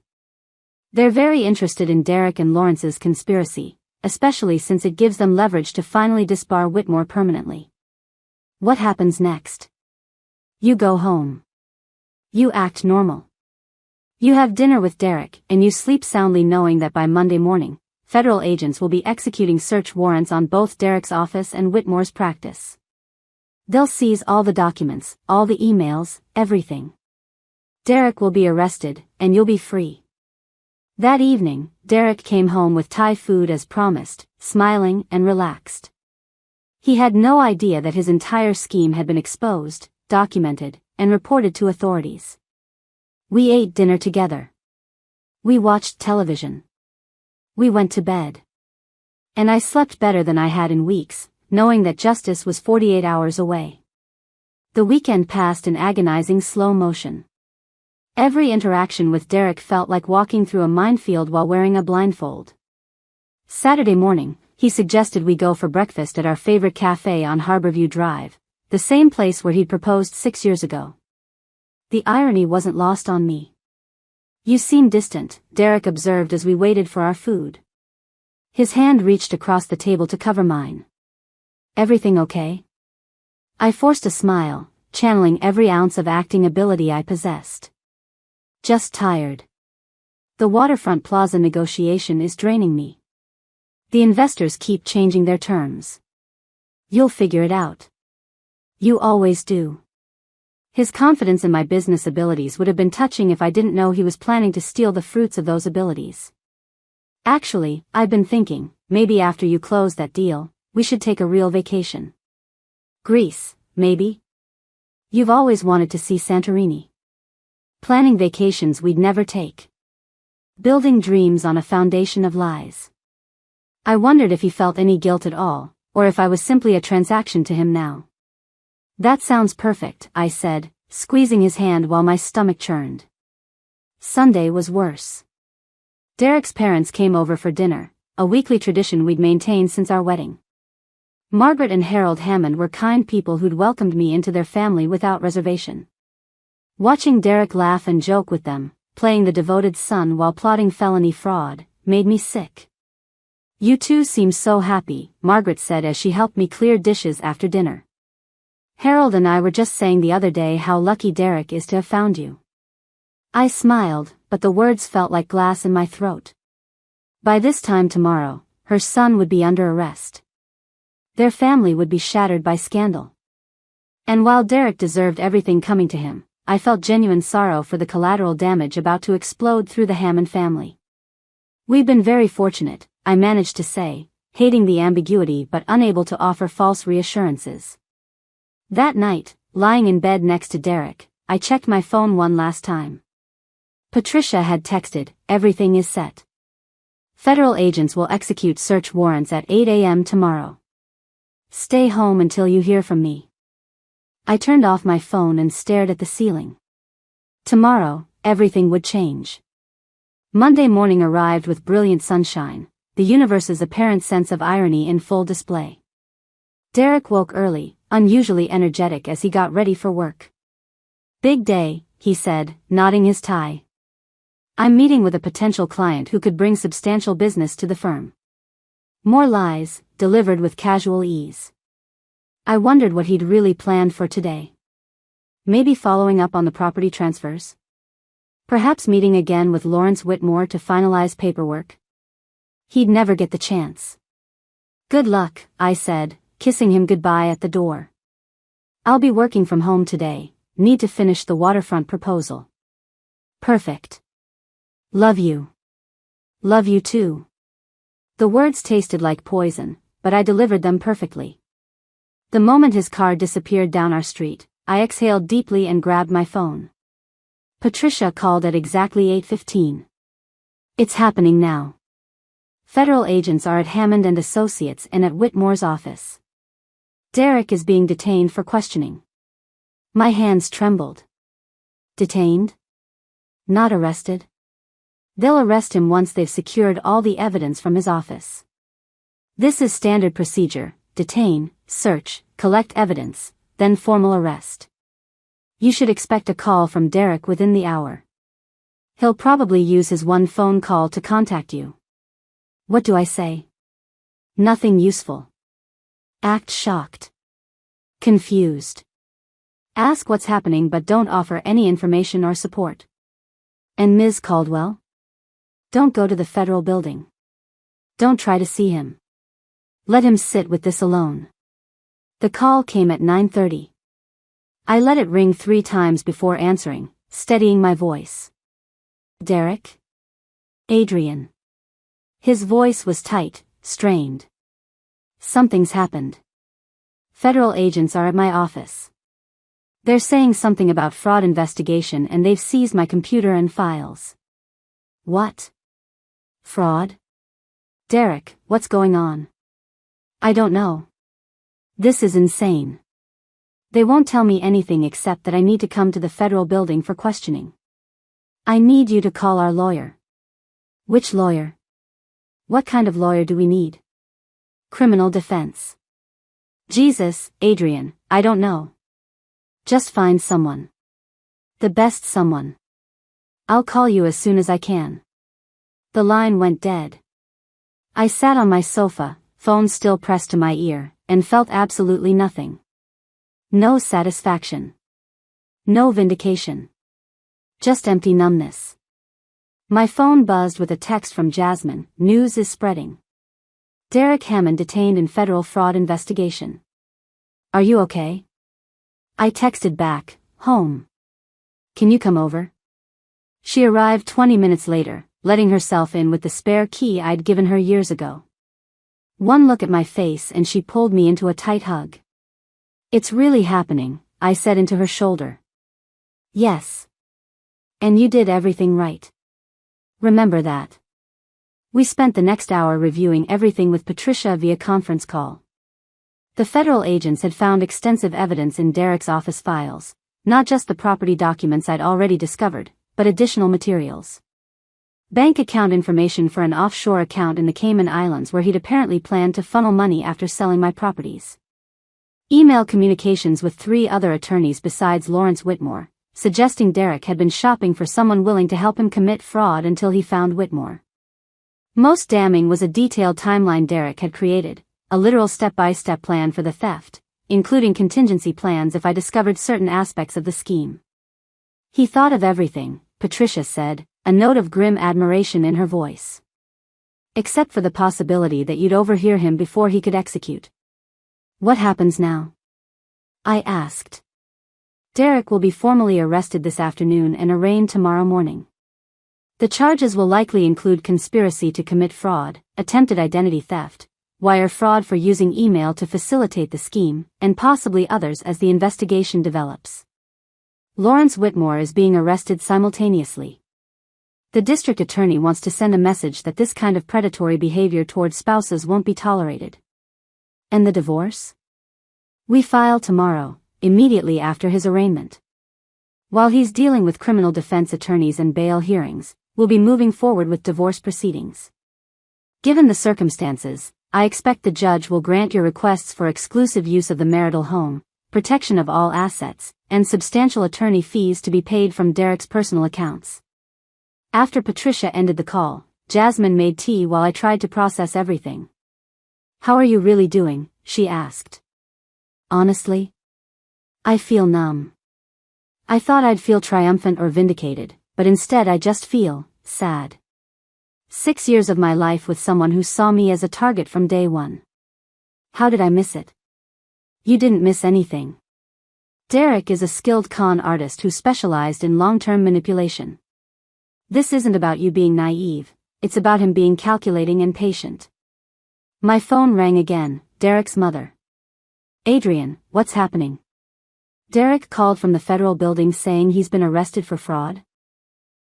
They're very interested in Derek and Lawrence's conspiracy, especially since it gives them leverage to finally disbar Whitmore permanently. What happens next? You go home. You act normal. You have dinner with Derek, and you sleep soundly knowing that by Monday morning, federal agents will be executing search warrants on both Derek's office and Whitmore's practice. They'll seize all the documents, all the emails, everything. Derek will be arrested, and you'll be free. That evening, Derek came home with Thai food as promised, smiling and relaxed. He had no idea that his entire scheme had been exposed, documented, and reported to authorities. We ate dinner together. We watched television. We went to bed. And I slept better than I had in weeks, knowing that justice was 48 hours away. The weekend passed in agonizing slow motion. Every interaction with Derek felt like walking through a minefield while wearing a blindfold. Saturday morning, he suggested we go for breakfast at our favorite cafe on Harborview Drive, the same place where he'd proposed 6 years ago. The irony wasn't lost on me. You seem distant, Derek observed as we waited for our food. His hand reached across the table to cover mine. Everything okay? I forced a smile, channeling every ounce of acting ability I possessed. Just tired. The waterfront plaza negotiation is draining me. The investors keep changing their terms. You'll figure it out. You always do. His confidence in my business abilities would have been touching if I didn't know he was planning to steal the fruits of those abilities. Actually, I've been thinking, maybe after you close that deal, we should take a real vacation. Greece, maybe? You've always wanted to see Santorini. Planning vacations we'd never take. Building dreams on a foundation of lies. I wondered if he felt any guilt at all, or if I was simply a transaction to him now. That sounds perfect, I said, squeezing his hand while my stomach churned. Sunday was worse. Derek's parents came over for dinner, a weekly tradition we'd maintained since our wedding. Margaret and Harold Hammond were kind people who'd welcomed me into their family without reservation. Watching Derek laugh and joke with them, playing the devoted son while plotting felony fraud, made me sick. You two seem so happy, Margaret said as she helped me clear dishes after dinner. Harold and I were just saying the other day how lucky Derek is to have found you. I smiled, but the words felt like glass in my throat. By this time tomorrow, her son would be under arrest. Their family would be shattered by scandal. And while Derek deserved everything coming to him, I felt genuine sorrow for the collateral damage about to explode through the Hammond family. We've been very fortunate, I managed to say, hating the ambiguity but unable to offer false reassurances. That night, lying in bed next to Derek, I checked my phone one last time. Patricia had texted, "Everything is set. Federal agents will execute search warrants at 8 a.m. tomorrow. Stay home until you hear from me." I turned off my phone and stared at the ceiling. Tomorrow, everything would change. Monday morning arrived with brilliant sunshine, the universe's apparent sense of irony in full display. Derek woke early, unusually energetic as he got ready for work. "Big day," he said, nodding his tie. "I'm meeting with a potential client who could bring substantial business to the firm." More lies, delivered with casual ease. I wondered what he'd really planned for today. Maybe following up on the property transfers? Perhaps meeting again with Lawrence Whitmore to finalize paperwork? He'd never get the chance. "Good luck," I said, kissing him goodbye at the door. "I'll be working from home today, need to finish the waterfront proposal." "Perfect. Love you." "Love you too." The words tasted like poison, but I delivered them perfectly. The moment his car disappeared down our street, I exhaled deeply and grabbed my phone. Patricia called at exactly 8:15. "It's happening now. Federal agents are at Hammond and Associates and at Whitmore's office. Derek is being detained for questioning." My hands trembled. Detained? Not arrested? They'll arrest him once they've secured all the evidence from his office. This is standard procedure: detain, search, collect evidence, then formal arrest. You should expect a call from Derek within the hour. He'll probably use his one phone call to contact you. What do I say? Nothing useful. Act shocked. Confused. Ask what's happening but don't offer any information or support. And Ms. Caldwell? Don't go to the federal building. Don't try to see him. Let him sit with this alone. The call came at 9:30. I let it ring 3 times before answering, steadying my voice. "Derek? Adrian." His voice was tight, strained. "Something's happened. Federal agents are at my office. They're saying something about fraud investigation and they've seized my computer and files." "What? Fraud? Derek, what's going on?" "I don't know. This is insane. They won't tell me anything except that I need to come to the federal building for questioning. I need you to call our lawyer." "Which lawyer? What kind of lawyer do we need?" "Criminal defense." "Jesus, Adrian, I don't know. Just find someone. The best someone. I'll call you as soon as I can." The line went dead. I sat on my sofa, phone still pressed to my ear, and felt absolutely nothing. No satisfaction. No vindication. Just empty numbness. My phone buzzed with a text from Jasmine. "News is spreading. Derek Hammond detained in federal fraud investigation. Are you okay?" I texted back, "Home. Can you come over?" She arrived 20 minutes later, letting herself in with the spare key I'd given her years ago. One look at my face and she pulled me into a tight hug. "It's really happening," I said into her shoulder. "Yes. And you did everything right. Remember that." We spent the next hour reviewing everything with Patricia via conference call. The federal agents had found extensive evidence in Derek's office files, not just the property documents I'd already discovered, but additional materials. Bank account information for an offshore account in the Cayman Islands where he'd apparently planned to funnel money after selling my properties. Email communications with 3 other attorneys besides Lawrence Whitmore, suggesting Derek had been shopping for someone willing to help him commit fraud until he found Whitmore. Most damning was a detailed timeline Derek had created, a literal step-by-step plan for the theft, including contingency plans if I discovered certain aspects of the scheme. "He thought of everything," Patricia said, a note of grim admiration in her voice. "Except for the possibility that you'd overhear him before he could execute." "What happens now?" I asked. "Derek will be formally arrested this afternoon and arraigned tomorrow morning. The charges will likely include conspiracy to commit fraud, attempted identity theft, wire fraud for using email to facilitate the scheme, and possibly others as the investigation develops. Lawrence Whitmore is being arrested simultaneously. The district attorney wants to send a message that this kind of predatory behavior toward spouses won't be tolerated. And the divorce? We file tomorrow, immediately after his arraignment. While he's dealing with criminal defense attorneys and bail hearings, we'll be moving forward with divorce proceedings. Given the circumstances, I expect the judge will grant your requests for exclusive use of the marital home, protection of all assets, and substantial attorney fees to be paid from Derek's personal accounts. After Patricia ended the call, Jasmine made tea while I tried to process everything. "How are you really doing?" she asked. "Honestly? I feel numb. I thought I'd feel triumphant or vindicated, but instead I just feel sad. 6 years of my life with someone who saw me as a target from day one. How did I miss it?" "You didn't miss anything. Derek is a skilled con artist who specialized in long-term manipulation. This isn't about you being naive, it's about him being calculating and patient." My phone rang again, Derek's mother. "Adrian, what's happening?" "Derek called from the federal building saying he's been arrested for fraud.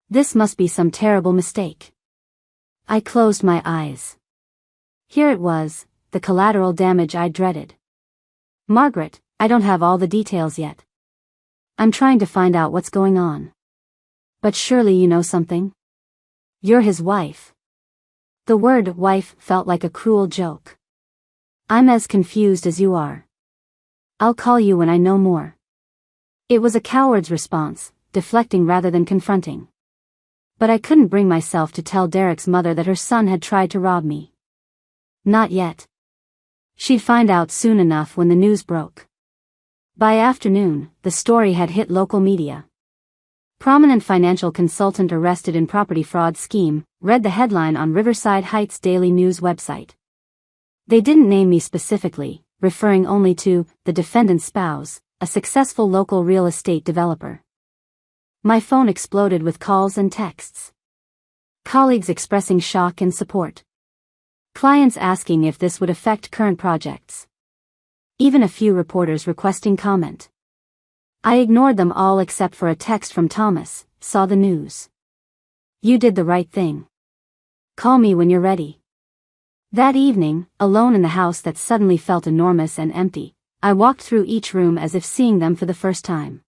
This must be some terrible mistake." I closed my eyes. Here it was, the collateral damage I dreaded. "Margaret, I don't have all the details yet. I'm trying to find out what's going on." "But surely you know something? You're his wife." The word wife felt like a cruel joke. "I'm as confused as you are. I'll call you when I know more." It was a coward's response, deflecting rather than confronting. But I couldn't bring myself to tell Derek's mother that her son had tried to rob me. Not yet. She'd find out soon enough when the news broke. By afternoon, the story had hit local media. "Prominent financial consultant arrested in property fraud scheme," read the headline on Riverside Heights Daily News website. They didn't name me specifically, referring only to the defendant's spouse, a successful local real estate developer. My phone exploded with calls and texts. Colleagues expressing shock and support. Clients asking if this would affect current projects. Even a few reporters requesting comment. I ignored them all except for a text from Thomas, "Saw the news. You did the right thing. Call me when you're ready." That evening, alone in the house that suddenly felt enormous and empty, I walked through each room as if seeing them for the first time.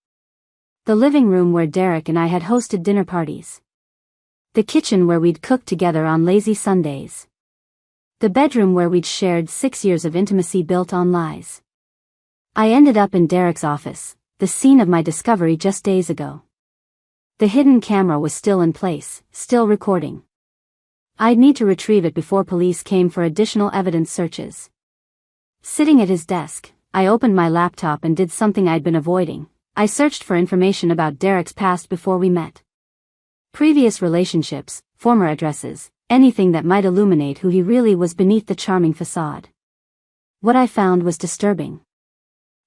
The living room where Derek and I had hosted dinner parties. The kitchen where we'd cooked together on lazy Sundays. The bedroom where we'd shared 6 years of intimacy built on lies. I ended up in Derek's office, the scene of my discovery just days ago. The hidden camera was still in place, still recording. I'd need to retrieve it before police came for additional evidence searches. Sitting at his desk, I opened my laptop and did something I'd been avoiding. I searched for information about Derek's past before we met. Previous relationships, former addresses, anything that might illuminate who he really was beneath the charming facade. What I found was disturbing.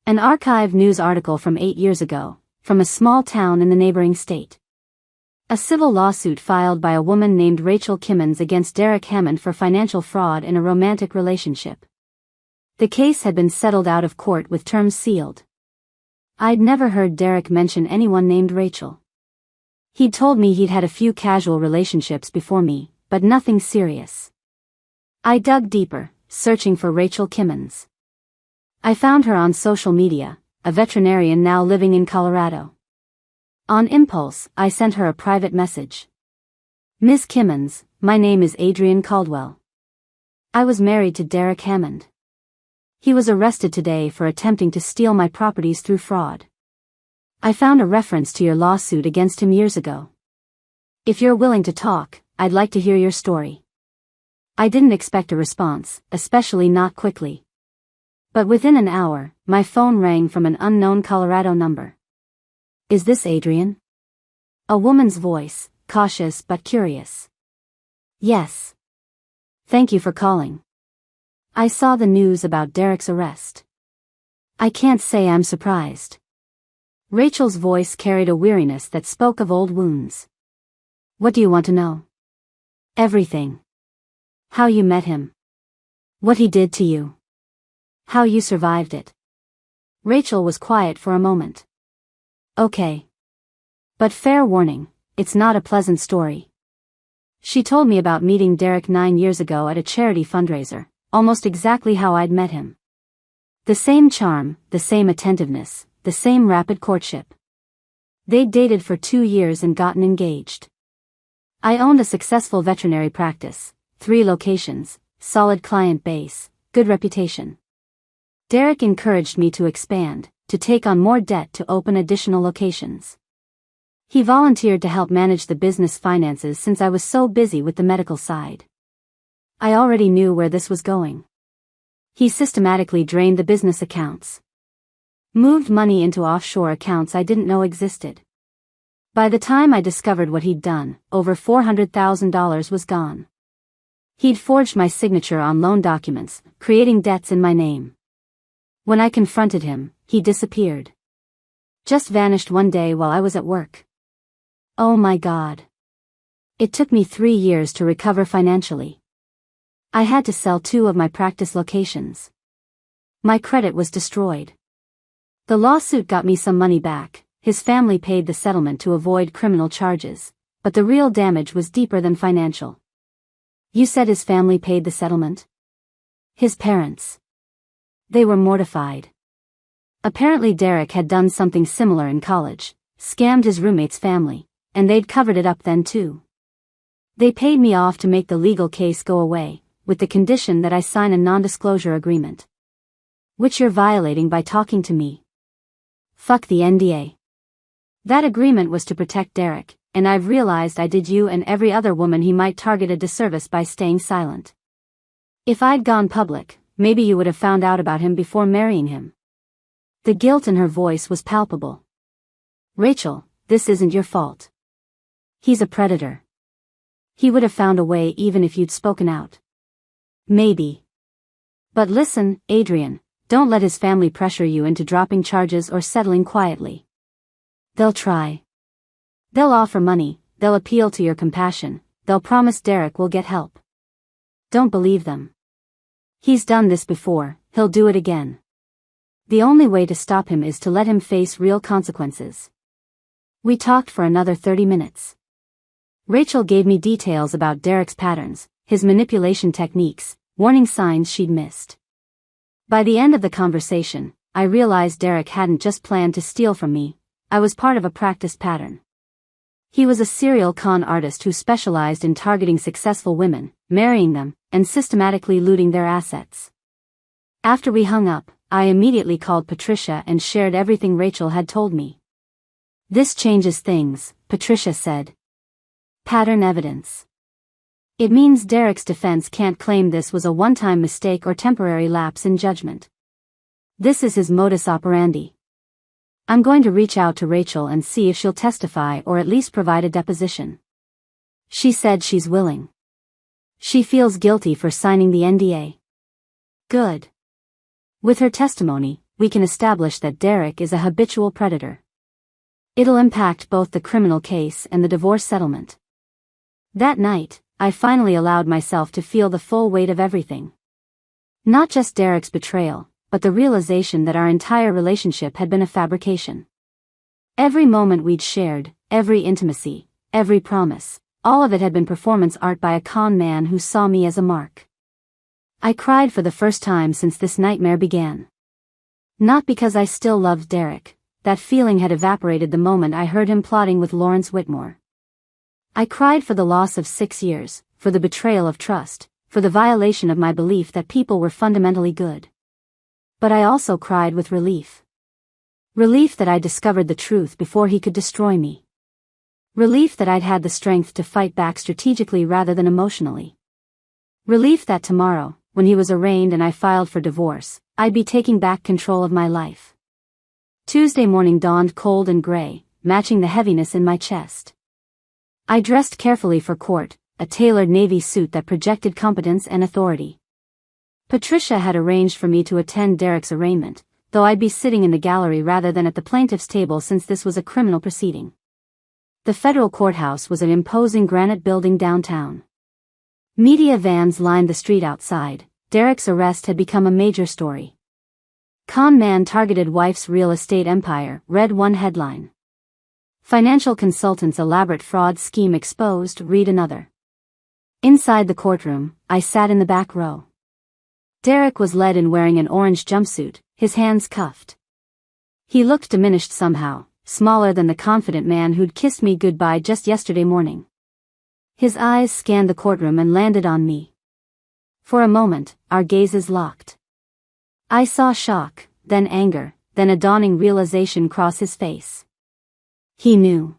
An archived news article from 8 years ago, from a small town in the neighboring state. A civil lawsuit filed by a woman named Rachel Kimmons against Derek Hammond for financial fraud in a romantic relationship. The case had been settled out of court with terms sealed. I'd never heard Derek mention anyone named Rachel. He'd told me he'd had a few casual relationships before me, but nothing serious. I dug deeper, searching for Rachel Kimmons. I found her on social media, a veterinarian now living in Colorado. On impulse, I sent her a private message. "Miss Kimmons, my name is Adrian Caldwell. I was married to Derek Hammond. He was arrested today for attempting to steal my properties through fraud. I found a reference to your lawsuit against him years ago. If you're willing to talk, I'd like to hear your story." I didn't expect a response, especially not quickly. But within an hour, my phone rang from an unknown Colorado number. "Is this Adrian?" A woman's voice, cautious but curious. "Yes. Thank you for calling. I saw the news about Derek's arrest. I can't say I'm surprised." Rachel's voice carried a weariness that spoke of old wounds. "What do you want to know?" "Everything. How you met him. What he did to you. How you survived it. Rachel was quiet for a moment. Okay. But fair warning, it's not a pleasant story. She told me about meeting Derek 9 years ago at a charity fundraiser, almost exactly how I'd met him. The same charm, the same attentiveness, the same rapid courtship. They'd dated for 2 years and gotten engaged. I owned a successful veterinary practice, 3 locations, solid client base, good reputation. Derek encouraged me to expand, to take on more debt to open additional locations. He volunteered to help manage the business finances since I was so busy with the medical side. I already knew where this was going. He systematically drained the business accounts. Moved money into offshore accounts I didn't know existed. By the time I discovered what he'd done, over $400,000 was gone. He'd forged my signature on loan documents, creating debts in my name. When I confronted him, he disappeared. Just vanished one day while I was at work. Oh my God. It took me 3 years to recover financially. I had to sell 2 of my practice locations. My credit was destroyed. The lawsuit got me some money back. His family paid the settlement to avoid criminal charges, but the real damage was deeper than financial. You said his family paid the settlement? His parents. They were mortified. Apparently Derek had done something similar in college, scammed his roommate's family, and they'd covered it up then too. They paid me off to make the legal case go away, with the condition that I sign a non-disclosure agreement. Which you're violating by talking to me. Fuck the NDA. That agreement was to protect Derek, and I've realized I did you and every other woman he might target a disservice by staying silent. If I'd gone public, maybe you would have found out about him before marrying him. The guilt in her voice was palpable. Rachel, this isn't your fault. He's a predator. He would have found a way even if you'd spoken out. Maybe. But listen, Adrian, don't let his family pressure you into dropping charges or settling quietly. They'll try. They'll offer money, they'll appeal to your compassion, they'll promise Derek will get help. Don't believe them. He's done this before, he'll do it again. The only way to stop him is to let him face real consequences. We talked for another 30 minutes. Rachel gave me details about Derek's patterns, his manipulation techniques, warning signs she'd missed. By the end of the conversation, I realized Derek hadn't just planned to steal from me, I was part of a practiced pattern. He was a serial con artist who specialized in targeting successful women, marrying them, and systematically looting their assets. After we hung up, I immediately called Patricia and shared everything Rachel had told me. This changes things, Patricia said. Pattern evidence. It means Derek's defense can't claim this was a one-time mistake or temporary lapse in judgment. This is his modus operandi. I'm going to reach out to Rachel and see if she'll testify or at least provide a deposition. She said she's willing. She feels guilty for signing the NDA. Good. With her testimony, we can establish that Derek is a habitual predator. It'll impact both the criminal case and the divorce settlement. That night, I finally allowed myself to feel the full weight of everything. Not just Derek's betrayal, but the realization that our entire relationship had been a fabrication. Every moment we'd shared, every intimacy, every promise, all of it had been performance art by a con man who saw me as a mark. I cried for the first time since this nightmare began. Not because I still loved Derek, that feeling had evaporated the moment I heard him plotting with Lawrence Whitmore. I cried for the loss of 6 years, for the betrayal of trust, for the violation of my belief that people were fundamentally good. But I also cried with relief. Relief that I'd discovered the truth before he could destroy me. Relief that I'd had the strength to fight back strategically rather than emotionally. Relief that tomorrow, when he was arraigned and I filed for divorce, I'd be taking back control of my life. Tuesday morning dawned cold and gray, matching the heaviness in my chest. I dressed carefully for court, a tailored navy suit that projected competence and authority. Patricia had arranged for me to attend Derek's arraignment, though I'd be sitting in the gallery rather than at the plaintiff's table since this was a criminal proceeding. The federal courthouse was an imposing granite building downtown. Media vans lined the street outside, Derek's arrest had become a major story. Con man targeted wife's real estate empire, read one headline. Financial consultant's elaborate fraud scheme exposed, read another. Inside the courtroom, I sat in the back row. Derek was led in wearing an orange jumpsuit, his hands cuffed. He looked diminished somehow, smaller than the confident man who'd kissed me goodbye just yesterday morning. His eyes scanned the courtroom and landed on me. For a moment, our gazes locked. I saw shock, then anger, then a dawning realization cross his face. He knew.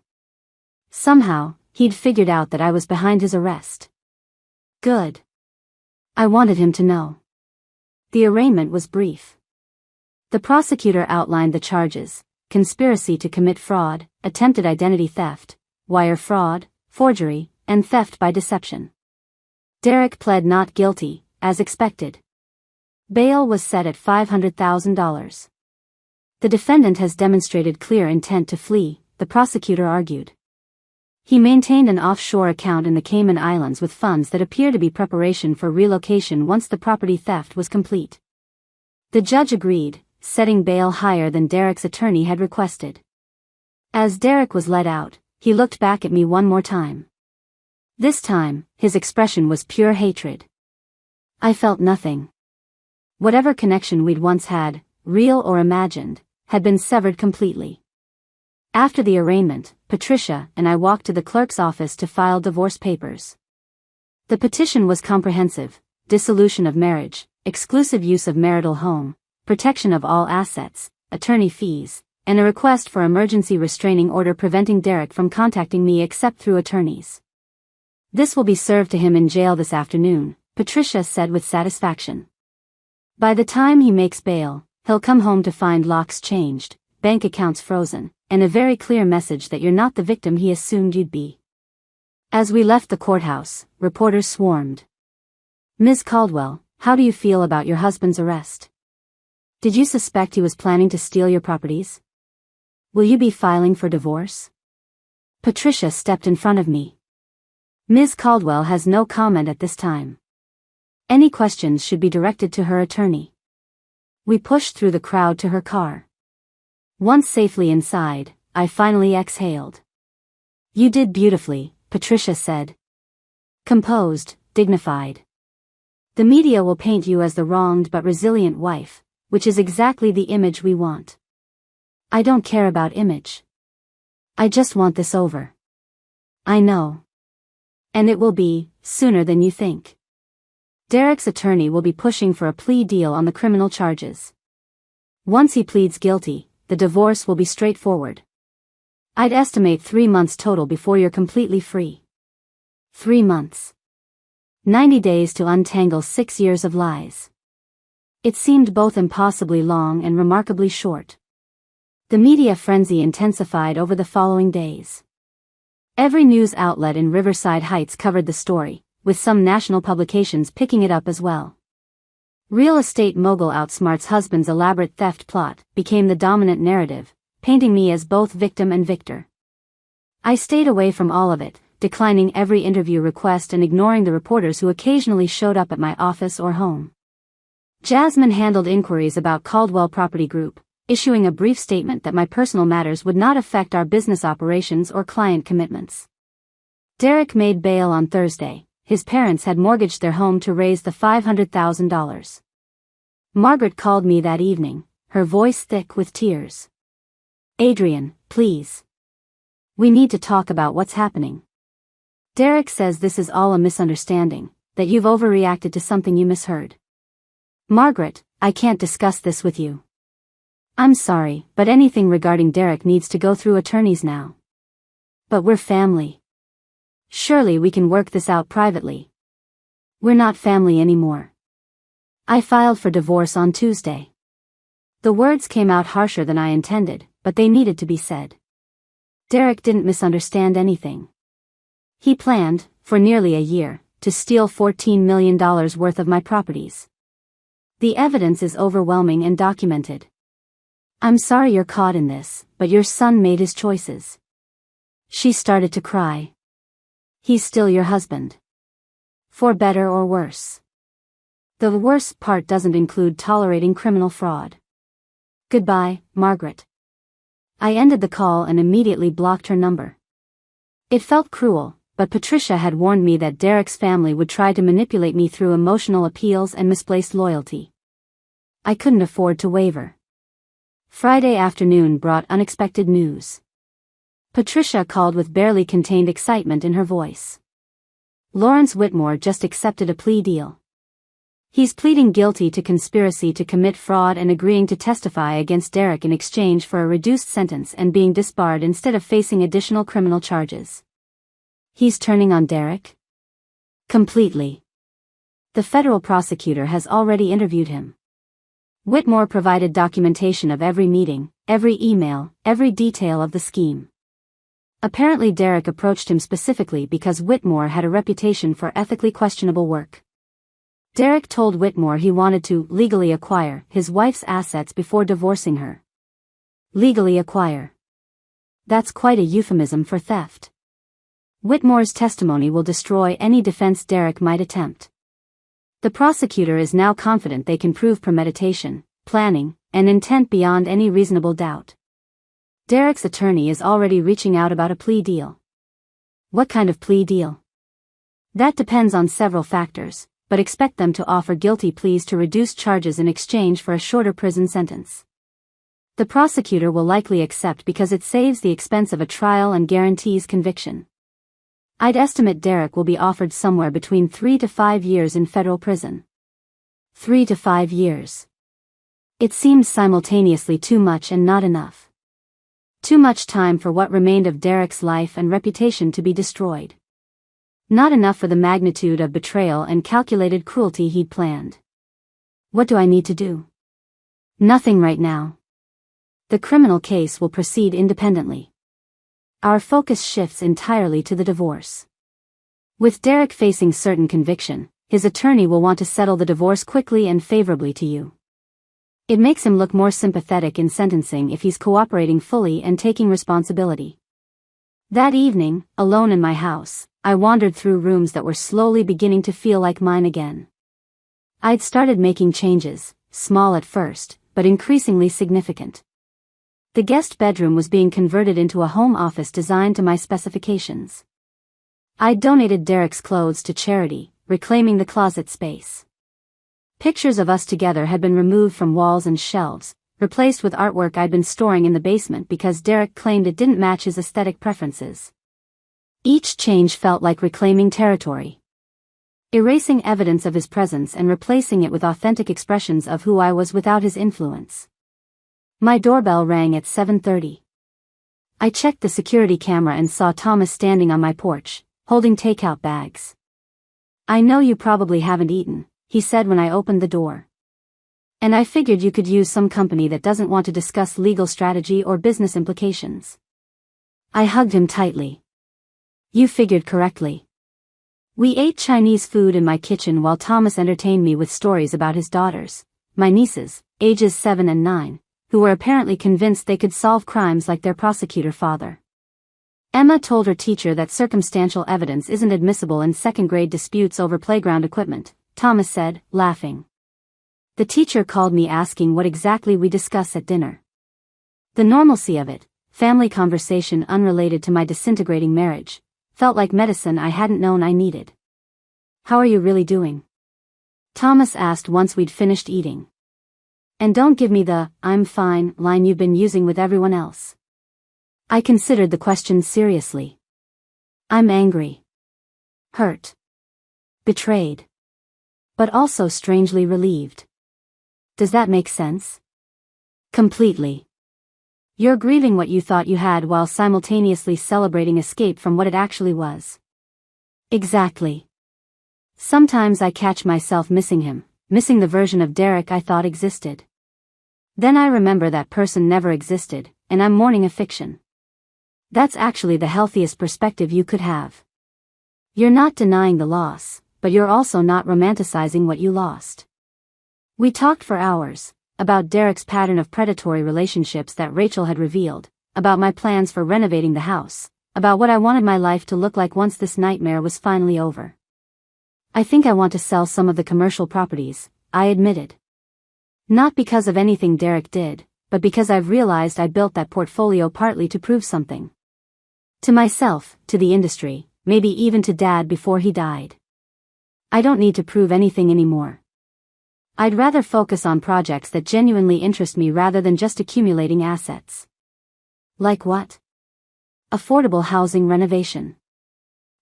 Somehow, he'd figured out that I was behind his arrest. Good. I wanted him to know. The arraignment was brief. The prosecutor outlined the charges: conspiracy to commit fraud, attempted identity theft, wire fraud, forgery, and theft by deception. Derek pled not guilty, as expected. Bail was set at $500,000. The defendant has demonstrated clear intent to flee, the prosecutor argued. He maintained an offshore account in the Cayman Islands with funds that appear to be preparation for relocation once the property theft was complete. The judge agreed, setting bail higher than Derek's attorney had requested. As Derek was let out, he looked back at me one more time. This time, his expression was pure hatred. I felt nothing. Whatever connection we'd once had, real or imagined, had been severed completely. After the arraignment, Patricia and I walked to the clerk's office to file divorce papers. The petition was comprehensive: dissolution of marriage, exclusive use of marital home, protection of all assets, attorney fees, and a request for emergency restraining order preventing Derek from contacting me except through attorneys. This will be served to him in jail this afternoon, Patricia said with satisfaction. By the time he makes bail, he'll come home to find locks changed, bank accounts frozen, and a very clear message that you're not the victim he assumed you'd be. As we left the courthouse, reporters swarmed. Ms. Caldwell, how do you feel about your husband's arrest? Did you suspect he was planning to steal your properties? Will you be filing for divorce? Patricia stepped in front of me. Ms. Caldwell has no comment at this time. Any questions should be directed to her attorney. We pushed through the crowd to her car. Once safely inside, I finally exhaled. You did beautifully, Patricia said. Composed, dignified. The media will paint you as the wronged but resilient wife, which is exactly the image we want. I don't care about image. I just want this over. I know. And it will be, sooner than you think. Derek's attorney will be pushing for a plea deal on the criminal charges. Once he pleads guilty, the divorce will be straightforward. I'd estimate 3 months total before you're completely free. 3 months. 90 days to untangle 6 years of lies. It seemed both impossibly long and remarkably short. The media frenzy intensified over the following days. Every news outlet in Riverside Heights covered the story, with some national publications picking it up as well. Real estate mogul outsmarts husband's elaborate theft plot became the dominant narrative, painting me as both victim and victor. I stayed away from all of it, declining every interview request and ignoring the reporters who occasionally showed up at my office or home. Jasmine handled inquiries about Caldwell Property Group, issuing a brief statement that my personal matters would not affect our business operations or client commitments. Derek made bail on Thursday. His parents had mortgaged their home to raise the $500,000. Margaret called me that evening, her voice thick with tears. Adrian, please. We need to talk about what's happening. Derek says this is all a misunderstanding, that you've overreacted to something you misheard. Margaret, I can't discuss this with you. I'm sorry, but anything regarding Derek needs to go through attorneys now. But we're family. Surely we can work this out privately. We're not family anymore. I filed for divorce on Tuesday. The words came out harsher than I intended, but they needed to be said. Derek didn't misunderstand anything. He planned, for nearly a year, to steal $14 million worth of my properties. The evidence is overwhelming and documented. I'm sorry you're caught in this, but your son made his choices. She started to cry. He's still your husband. For better or worse. The worst part doesn't include tolerating criminal fraud. Goodbye, Margaret. I ended the call and immediately blocked her number. It felt cruel, but Patricia had warned me that Derek's family would try to manipulate me through emotional appeals and misplaced loyalty. I couldn't afford to waver. Friday afternoon brought unexpected news. Patricia called with barely contained excitement in her voice. Lawrence Whitmore just accepted a plea deal. He's pleading guilty to conspiracy to commit fraud and agreeing to testify against Derek in exchange for a reduced sentence and being disbarred instead of facing additional criminal charges. He's turning on Derek? Completely. The federal prosecutor has already interviewed him. Whitmore provided documentation of every meeting, every email, every detail of the scheme. Apparently Derek approached him specifically because Whitmore had a reputation for ethically questionable work. Derek told Whitmore he wanted to legally acquire his wife's assets before divorcing her. Legally acquire. That's quite a euphemism for theft. Whitmore's testimony will destroy any defense Derek might attempt. The prosecutor is now confident they can prove premeditation, planning, and intent beyond any reasonable doubt. Derek's attorney is already reaching out about a plea deal. What kind of plea deal? That depends on several factors, but expect them to offer guilty pleas to reduce charges in exchange for a shorter prison sentence. The prosecutor will likely accept because it saves the expense of a trial and guarantees conviction. I'd estimate Derek will be offered somewhere between 3 to 5 years in federal prison. 3 to 5 years. It seemed simultaneously too much and not enough. Too much time for what remained of Derek's life and reputation to be destroyed. Not enough for the magnitude of betrayal and calculated cruelty he'd planned. What do I need to do? Nothing right now. The criminal case will proceed independently. Our focus shifts entirely to the divorce. With Derek facing certain conviction, his attorney will want to settle the divorce quickly and favorably to you. It makes him look more sympathetic in sentencing if he's cooperating fully and taking responsibility. That evening, alone in my house, I wandered through rooms that were slowly beginning to feel like mine again. I'd started making changes, small at first, but increasingly significant. The guest bedroom was being converted into a home office designed to my specifications. I'd donated Derek's clothes to charity, reclaiming the closet space. Pictures of us together had been removed from walls and shelves, replaced with artwork I'd been storing in the basement because Derek claimed it didn't match his aesthetic preferences. Each change felt like reclaiming territory. Erasing evidence of his presence and replacing it with authentic expressions of who I was without his influence. My doorbell rang at 7:30. I checked the security camera and saw Thomas standing on my porch, holding takeout bags. "I know you probably haven't eaten," he said when I opened the door. "And I figured you could use some company that doesn't want to discuss legal strategy or business implications." I hugged him tightly. "You figured correctly." We ate Chinese food in my kitchen while Thomas entertained me with stories about his daughters, my nieces, ages 7 and 9, who were apparently convinced they could solve crimes like their prosecutor father. Emma told her teacher that circumstantial evidence isn't admissible in second-grade disputes over playground equipment, Thomas said, laughing. The teacher called me asking what exactly we discuss at dinner. The normalcy of it, family conversation unrelated to my disintegrating marriage, felt like medicine I hadn't known I needed. "How are you really doing?" Thomas asked once we'd finished eating. "And don't give me the, 'I'm fine' line you've been using with everyone else." I considered the question seriously. "I'm angry. Hurt. Betrayed. But also strangely relieved. Does that make sense?" "Completely. You're grieving what you thought you had while simultaneously celebrating escape from what it actually was." "Exactly. Sometimes I catch myself missing him, missing the version of Derek I thought existed. Then I remember that person never existed, and I'm mourning a fiction. That's actually the healthiest perspective you could have. You're not denying the loss, but you're also not romanticizing what you lost." We talked for hours, about Derek's pattern of predatory relationships that Rachel had revealed, about my plans for renovating the house, about what I wanted my life to look like once this nightmare was finally over. I think I want to sell some of the commercial properties, I admitted. Not because of anything Derek did, but because I've realized I built that portfolio partly to prove something. To myself, to the industry, maybe even to Dad before he died. I don't need to prove anything anymore. I'd rather focus on projects that genuinely interest me rather than just accumulating assets. Like what? Affordable housing renovation.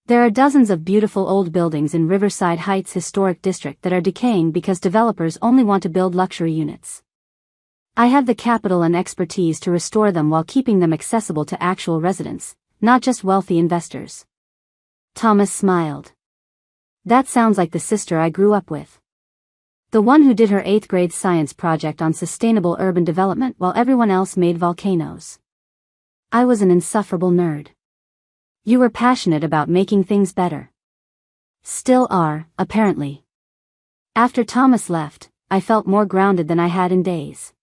There are dozens of beautiful old buildings in Riverside Heights Historic District that are decaying because developers only want to build luxury units. I have the capital and expertise to restore them while keeping them accessible to actual residents, not just wealthy investors. Thomas smiled. That sounds like the sister I grew up with. The one who did her 8th grade science project on sustainable urban development while everyone else made volcanoes. I was an insufferable nerd. You were passionate about making things better. Still are, apparently. After Thomas left, I felt more grounded than I had in days.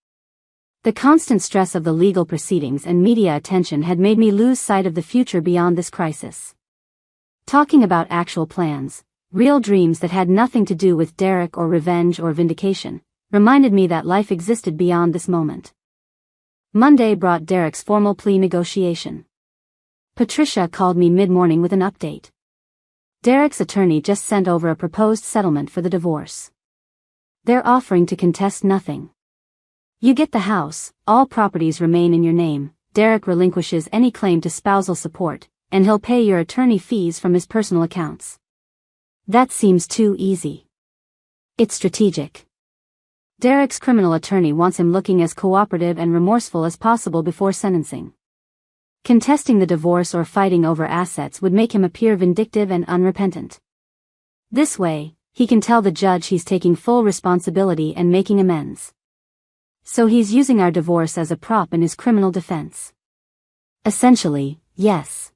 The constant stress of the legal proceedings and media attention had made me lose sight of the future beyond this crisis. Talking about actual plans, real dreams that had nothing to do with Derek or revenge or vindication, reminded me that life existed beyond this moment. Monday brought Derek's formal plea negotiation. Patricia called me mid-morning with an update. Derek's attorney just sent over a proposed settlement for the divorce. They're offering to contest nothing. You get the house, all properties remain in your name, Derek relinquishes any claim to spousal support, and he'll pay your attorney fees from his personal accounts. That seems too easy. It's strategic. Derek's criminal attorney wants him looking as cooperative and remorseful as possible before sentencing. Contesting the divorce or fighting over assets would make him appear vindictive and unrepentant. This way, he can tell the judge he's taking full responsibility and making amends. So he's using our divorce as a prop in his criminal defense. Essentially, yes.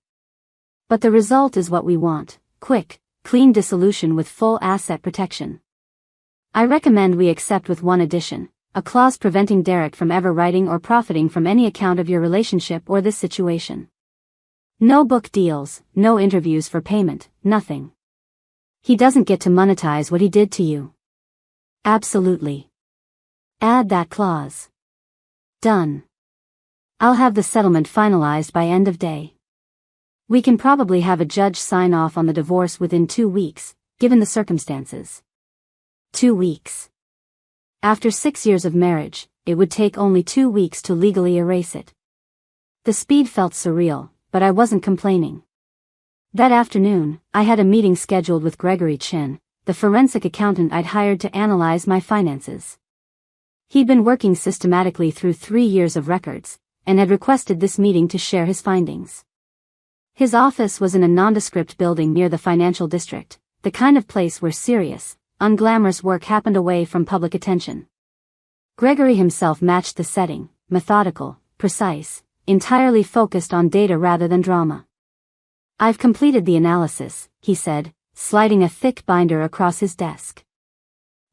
But the result is what we want: quick, clean dissolution with full asset protection. I recommend we accept with one addition, a clause preventing Derek from ever writing or profiting from any account of your relationship or this situation. No book deals, no interviews for payment, nothing. He doesn't get to monetize what he did to you. Absolutely. Add that clause. Done. I'll have the settlement finalized by end of day. We can probably have a judge sign off on the divorce within 2 weeks, given the circumstances. 2 weeks. After 6 years of marriage, it would take only 2 weeks to legally erase it. The speed felt surreal, but I wasn't complaining. That afternoon, I had a meeting scheduled with Gregory Chin, the forensic accountant I'd hired to analyze my finances. He'd been working systematically through 3 years of records, and had requested this meeting to share his findings. His office was in a nondescript building near the financial district, the kind of place where serious, unglamorous work happened away from public attention. Gregory himself matched the setting, methodical, precise, entirely focused on data rather than drama. I've completed the analysis, he said, sliding a thick binder across his desk.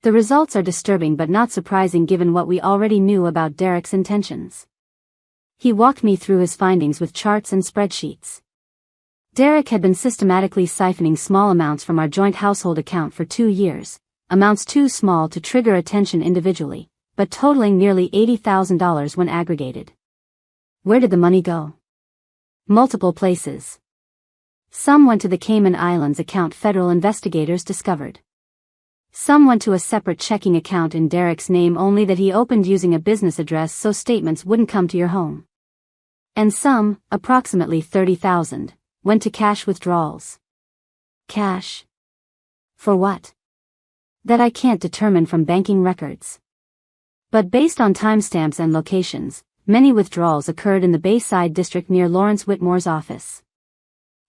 The results are disturbing but not surprising given what we already knew about Derek's intentions. He walked me through his findings with charts and spreadsheets. Derek had been systematically siphoning small amounts from our joint household account for 2 years, amounts too small to trigger attention individually, but totaling nearly $80,000 when aggregated. Where did the money go? Multiple places. Some went to the Cayman Islands account federal investigators discovered. Some went to a separate checking account in Derek's name only that he opened using a business address so statements wouldn't come to your home. And some, approximately $30,000, went to cash withdrawals. Cash? For what? That I can't determine from banking records. But based on timestamps and locations, many withdrawals occurred in the Bayside district near Lawrence Whitmore's office.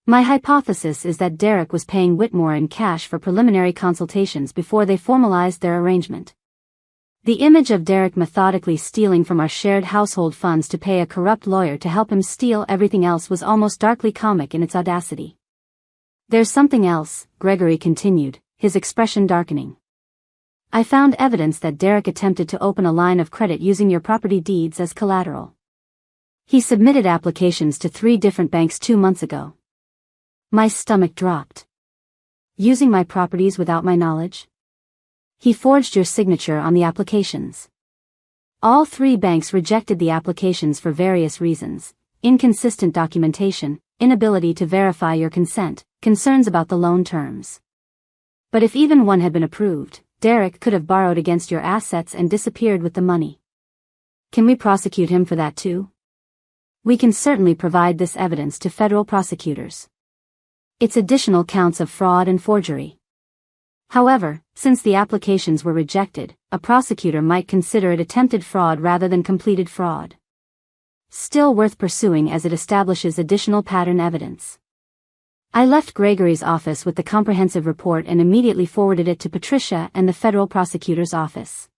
My hypothesis is that Derek was paying Whitmore in cash for preliminary consultations before they formalized their arrangement. The image of Derek methodically stealing from our shared household funds to pay a corrupt lawyer to help him steal everything else was almost darkly comic in its audacity. There's something else, Gregory continued, his expression darkening. I found evidence that Derek attempted to open a line of credit using your property deeds as collateral. He submitted applications to 3 different banks 2 months ago. My stomach dropped. Using my properties without my knowledge? He forged your signature on the applications. All 3 banks rejected the applications for various reasons: inconsistent documentation, inability to verify your consent, concerns about the loan terms. But if even one had been approved, Derek could have borrowed against your assets and disappeared with the money. Can we prosecute him for that too? We can certainly provide this evidence to federal prosecutors. It's additional counts of fraud and forgery. However, since the applications were rejected, a prosecutor might consider it attempted fraud rather than completed fraud. Still worth pursuing as it establishes additional pattern evidence. I left Gregory's office with the comprehensive report and immediately forwarded it to Patricia and the federal prosecutor's office.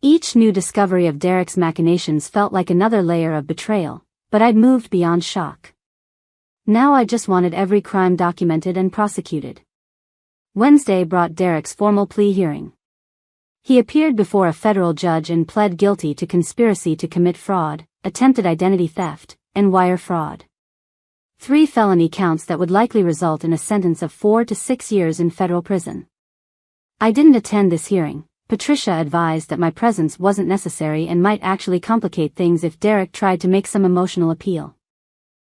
Each new discovery of Derek's machinations felt like another layer of betrayal, but I'd moved beyond shock. Now I just wanted every crime documented and prosecuted. Wednesday brought Derek's formal plea hearing. He appeared before a federal judge and pled guilty to conspiracy to commit fraud, attempted identity theft, and wire fraud. 3 felony counts that would likely result in a sentence of 4 to 6 years in federal prison. I didn't attend this hearing. Patricia advised that my presence wasn't necessary and might actually complicate things if Derek tried to make some emotional appeal.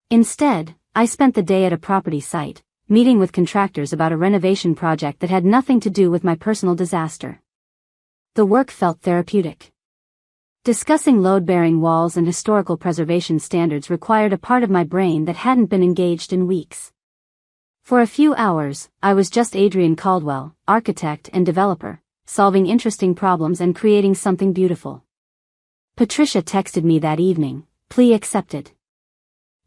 Instead, I spent the day at a property site, meeting with contractors about a renovation project that had nothing to do with my personal disaster. The work felt therapeutic. Discussing load-bearing walls and historical preservation standards required a part of my brain that hadn't been engaged in weeks. For a few hours, I was just Adrian Caldwell, architect and developer, solving interesting problems and creating something beautiful. Patricia texted me that evening, plea accepted.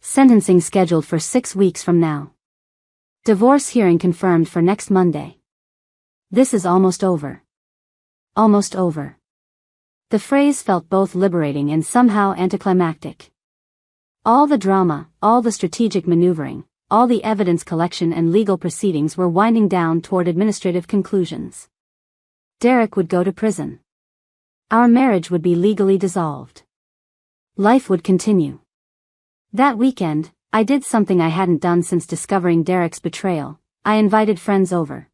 Sentencing scheduled for 6 weeks from now. Divorce hearing confirmed for next Monday. This is almost over. Almost over. The phrase felt both liberating and somehow anticlimactic. All the drama, all the strategic maneuvering, all the evidence collection and legal proceedings were winding down toward administrative conclusions. Derek would go to prison. Our marriage would be legally dissolved. Life would continue. That weekend, I did something I hadn't done since discovering Derek's betrayal. I invited friends over.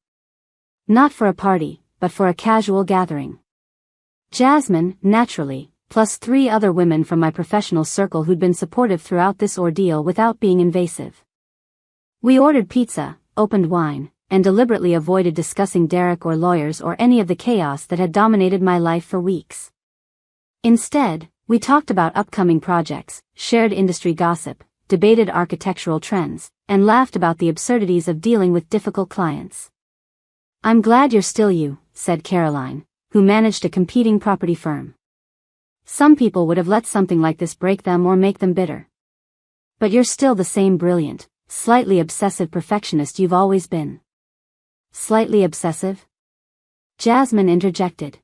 Not for a party, but for a casual gathering. Jasmine, naturally, plus 3 other women from my professional circle who'd been supportive throughout this ordeal without being invasive. We ordered pizza, opened wine, and deliberately avoided discussing Derek or lawyers or any of the chaos that had dominated my life for weeks. Instead, we talked about upcoming projects, shared industry gossip, debated architectural trends, and laughed about the absurdities of dealing with difficult clients. "I'm glad you're still you," said Caroline, who managed a competing property firm. "Some people would have let something like this break them or make them bitter. But you're still the same brilliant, slightly obsessive perfectionist you've always been." "Slightly obsessive?" Jasmine interjected.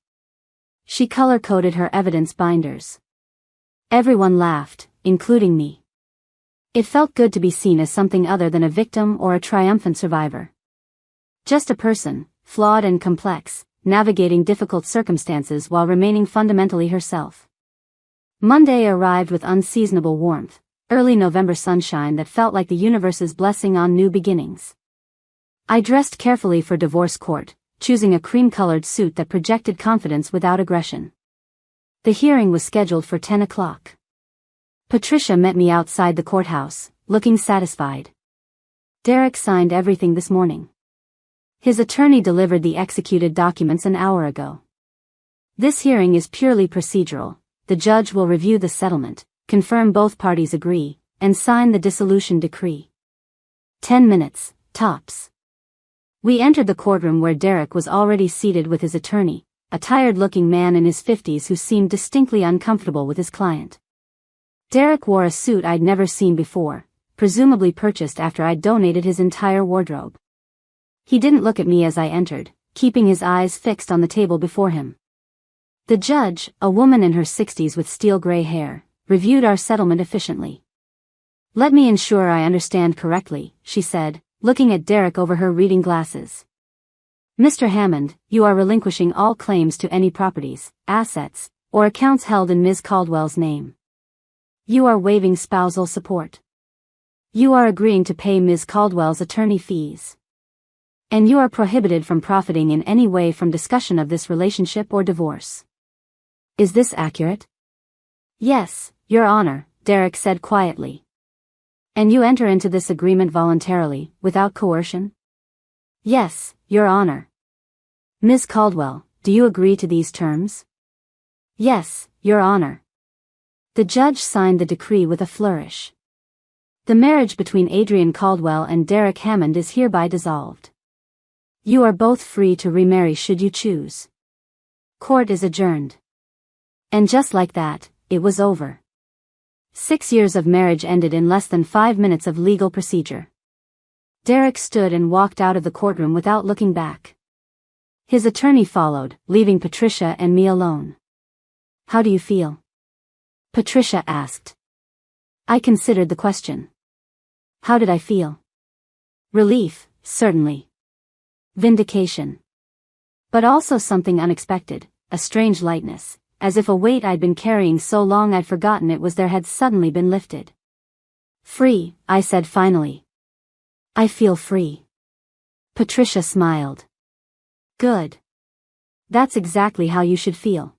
She color-coded her evidence binders. Everyone laughed, including me. It felt good to be seen as something other than a victim or a triumphant survivor. Just a person, flawed and complex, navigating difficult circumstances while remaining fundamentally herself. Monday arrived with unseasonable warmth, early November sunshine that felt like the universe's blessing on new beginnings. I dressed carefully for divorce court, choosing a cream-colored suit that projected confidence without aggression. The hearing was scheduled for 10 o'clock. Patricia met me outside the courthouse, looking satisfied. "Derek signed everything this morning. His attorney delivered the executed documents an hour ago. This hearing is purely procedural. The judge will review the settlement, confirm both parties agree, and sign the dissolution decree. 10 minutes, tops." We entered the courtroom where Derek was already seated with his attorney, a tired-looking man in his 50s who seemed distinctly uncomfortable with his client. Derek wore a suit I'd never seen before, presumably purchased after I'd donated his entire wardrobe. He didn't look at me as I entered, keeping his eyes fixed on the table before him. The judge, a woman in her 60s with steel-gray hair, reviewed our settlement efficiently. "Let me ensure I understand correctly," she said, looking at Derek over her reading glasses. "Mr. Hammond, you are relinquishing all claims to any properties, assets, or accounts held in Ms. Caldwell's name. You are waiving spousal support. You are agreeing to pay Ms. Caldwell's attorney fees. And you are prohibited from profiting in any way from discussion of this relationship or divorce. Is this accurate? Yes, Your Honor, Derek said quietly. And you enter into this agreement voluntarily, without coercion? Yes, Your Honor. Ms. Caldwell, do you agree to these terms? Yes, Your Honor. The judge signed the decree with a flourish. The marriage between Adrian Caldwell and Derek Hammond is hereby dissolved. You are both free to remarry should you choose. Court is adjourned. And just like that, it was over. 6 years of marriage ended in less than 5 minutes of legal procedure. Derek stood and walked out of the courtroom without looking back. His attorney followed, leaving Patricia and me alone. How do you feel? Patricia asked. I considered the question. How did I feel? Relief, certainly. Vindication. But also something unexpected, a strange lightness, as if a weight I'd been carrying so long I'd forgotten it was there had suddenly been lifted. Free, I said finally. I feel free. Patricia smiled. Good. That's exactly how you should feel.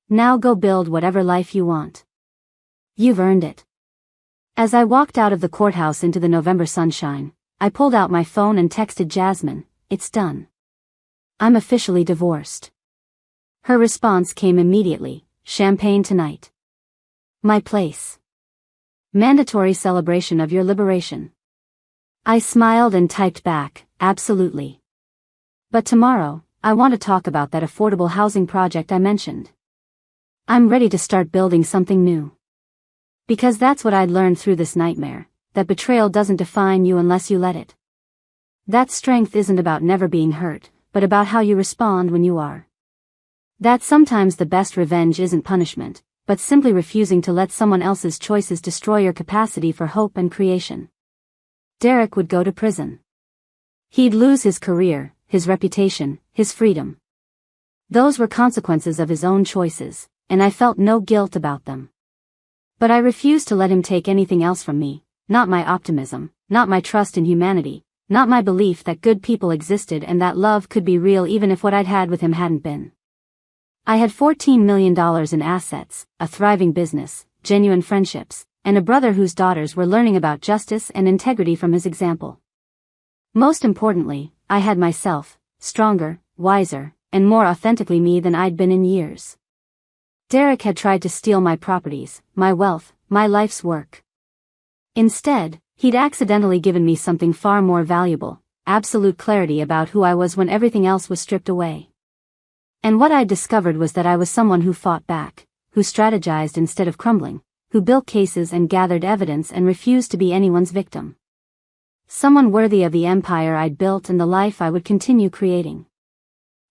Now go build whatever life you want. You've earned it. As I walked out of the courthouse into the November sunshine, I pulled out my phone and texted Jasmine, it's done. I'm officially divorced. Her response came immediately, champagne tonight. My place. Mandatory celebration of your liberation. I smiled and typed back, absolutely. But tomorrow, I want to talk about that affordable housing project I mentioned. I'm ready to start building something new. Because that's what I'd learned through this nightmare, that betrayal doesn't define you unless you let it. That strength isn't about never being hurt, but about how you respond when you are. That sometimes the best revenge isn't punishment, but simply refusing to let someone else's choices destroy your capacity for hope and creation. Derek would go to prison. He'd lose his career, his reputation, his freedom. Those were consequences of his own choices, and I felt no guilt about them. But I refused to let him take anything else from me, not my optimism, not my trust in humanity, not my belief that good people existed and that love could be real even if what I'd had with him hadn't been. I had $14 million in assets, a thriving business, genuine friendships, and a brother whose daughters were learning about justice and integrity from his example. Most importantly, I had myself, stronger, wiser, and more authentically me than I'd been in years. Derek had tried to steal my properties, my wealth, my life's work. Instead, he'd accidentally given me something far more valuable, absolute clarity about who I was when everything else was stripped away. And what I'd discovered was that I was someone who fought back, who strategized instead of crumbling, who built cases and gathered evidence and refused to be anyone's victim. Someone worthy of the empire I'd built and the life I would continue creating.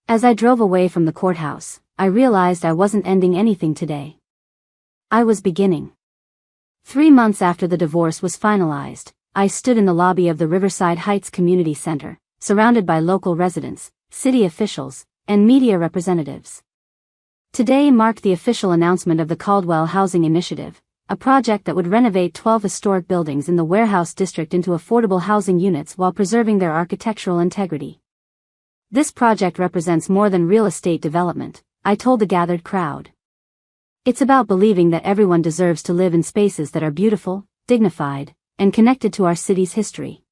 As I drove away from the courthouse, I realized I wasn't ending anything today. I was beginning. 3 months after the divorce was finalized, I stood in the lobby of the Riverside Heights Community Center, surrounded by local residents, city officials, and media representatives. Today marked the official announcement of the Caldwell Housing Initiative, a project that would renovate 12 historic buildings in the Warehouse District into affordable housing units while preserving their architectural integrity. This project represents more than real estate development, I told the gathered crowd. It's about believing that everyone deserves to live in spaces that are beautiful, dignified, and connected to our city's history.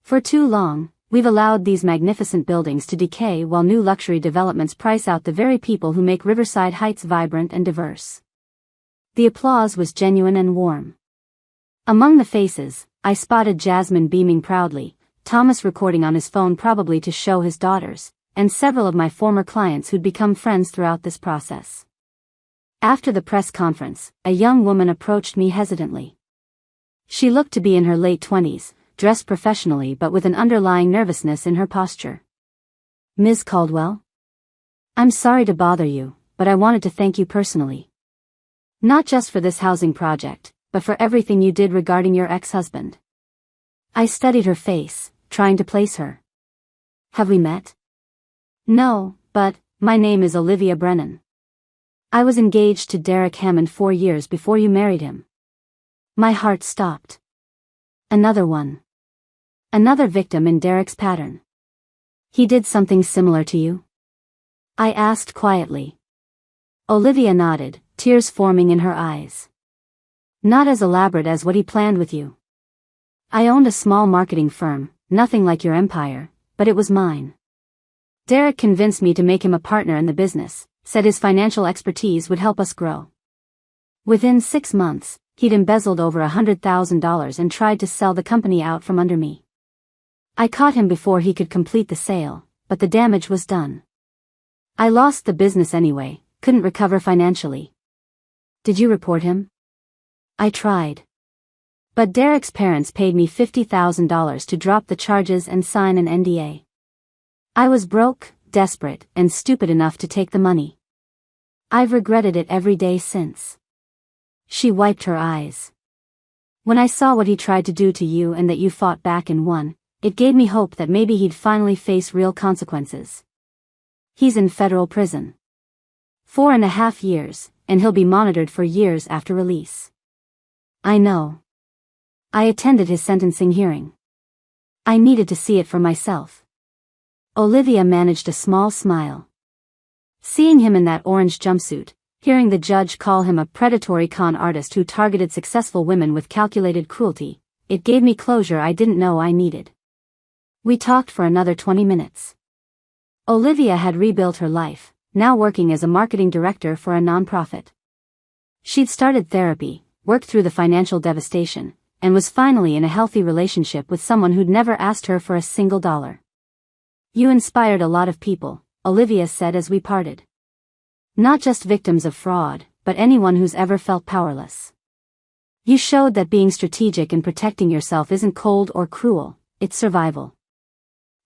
For too long, we've allowed these magnificent buildings to decay while new luxury developments price out the very people who make Riverside Heights vibrant and diverse. The applause was genuine and warm. Among the faces, I spotted Jasmine beaming proudly, Thomas recording on his phone probably to show his daughters, and several of my former clients who'd become friends throughout this process. After the press conference, a young woman approached me hesitantly. She looked to be in her late 20s, dressed professionally but with an underlying nervousness in her posture. Ms. Caldwell? I'm sorry to bother you, but I wanted to thank you personally. Not just for this housing project, but for everything you did regarding your ex-husband. I studied her face, trying to place her. Have we met? No, but, my name is Olivia Brennan. I was engaged to Derek Hammond 4 years before you married him. My heart stopped. Another one. Another victim in Derek's pattern. He did something similar to you? I asked quietly. Olivia nodded, tears forming in her eyes. Not as elaborate as what he planned with you. I owned a small marketing firm, nothing like your empire, but it was mine. Derek convinced me to make him a partner in the business, said his financial expertise would help us grow. Within 6 months, he'd embezzled over $100,000 and tried to sell the company out from under me. I caught him before he could complete the sale, but the damage was done. I lost the business anyway, couldn't recover financially. Did you report him? I tried. But Derek's parents paid me $50,000 to drop the charges and sign an NDA. I was broke, desperate, and stupid enough to take the money. I've regretted it every day since. She wiped her eyes. When I saw what he tried to do to you and that you fought back and won, it gave me hope that maybe he'd finally face real consequences. He's in federal prison. 4.5 years, and he'll be monitored for years after release. I know. I attended his sentencing hearing. I needed to see it for myself. Olivia managed a small smile. Seeing him in that orange jumpsuit, hearing the judge call him a predatory con artist who targeted successful women with calculated cruelty, it gave me closure I didn't know I needed. We talked for another 20 minutes. Olivia had rebuilt her life, now working as a marketing director for a nonprofit. She'd started therapy, worked through the financial devastation, and was finally in a healthy relationship with someone who'd never asked her for a single dollar. You inspired a lot of people, Olivia said as we parted. Not just victims of fraud, but anyone who's ever felt powerless. You showed that being strategic and protecting yourself isn't cold or cruel, it's survival.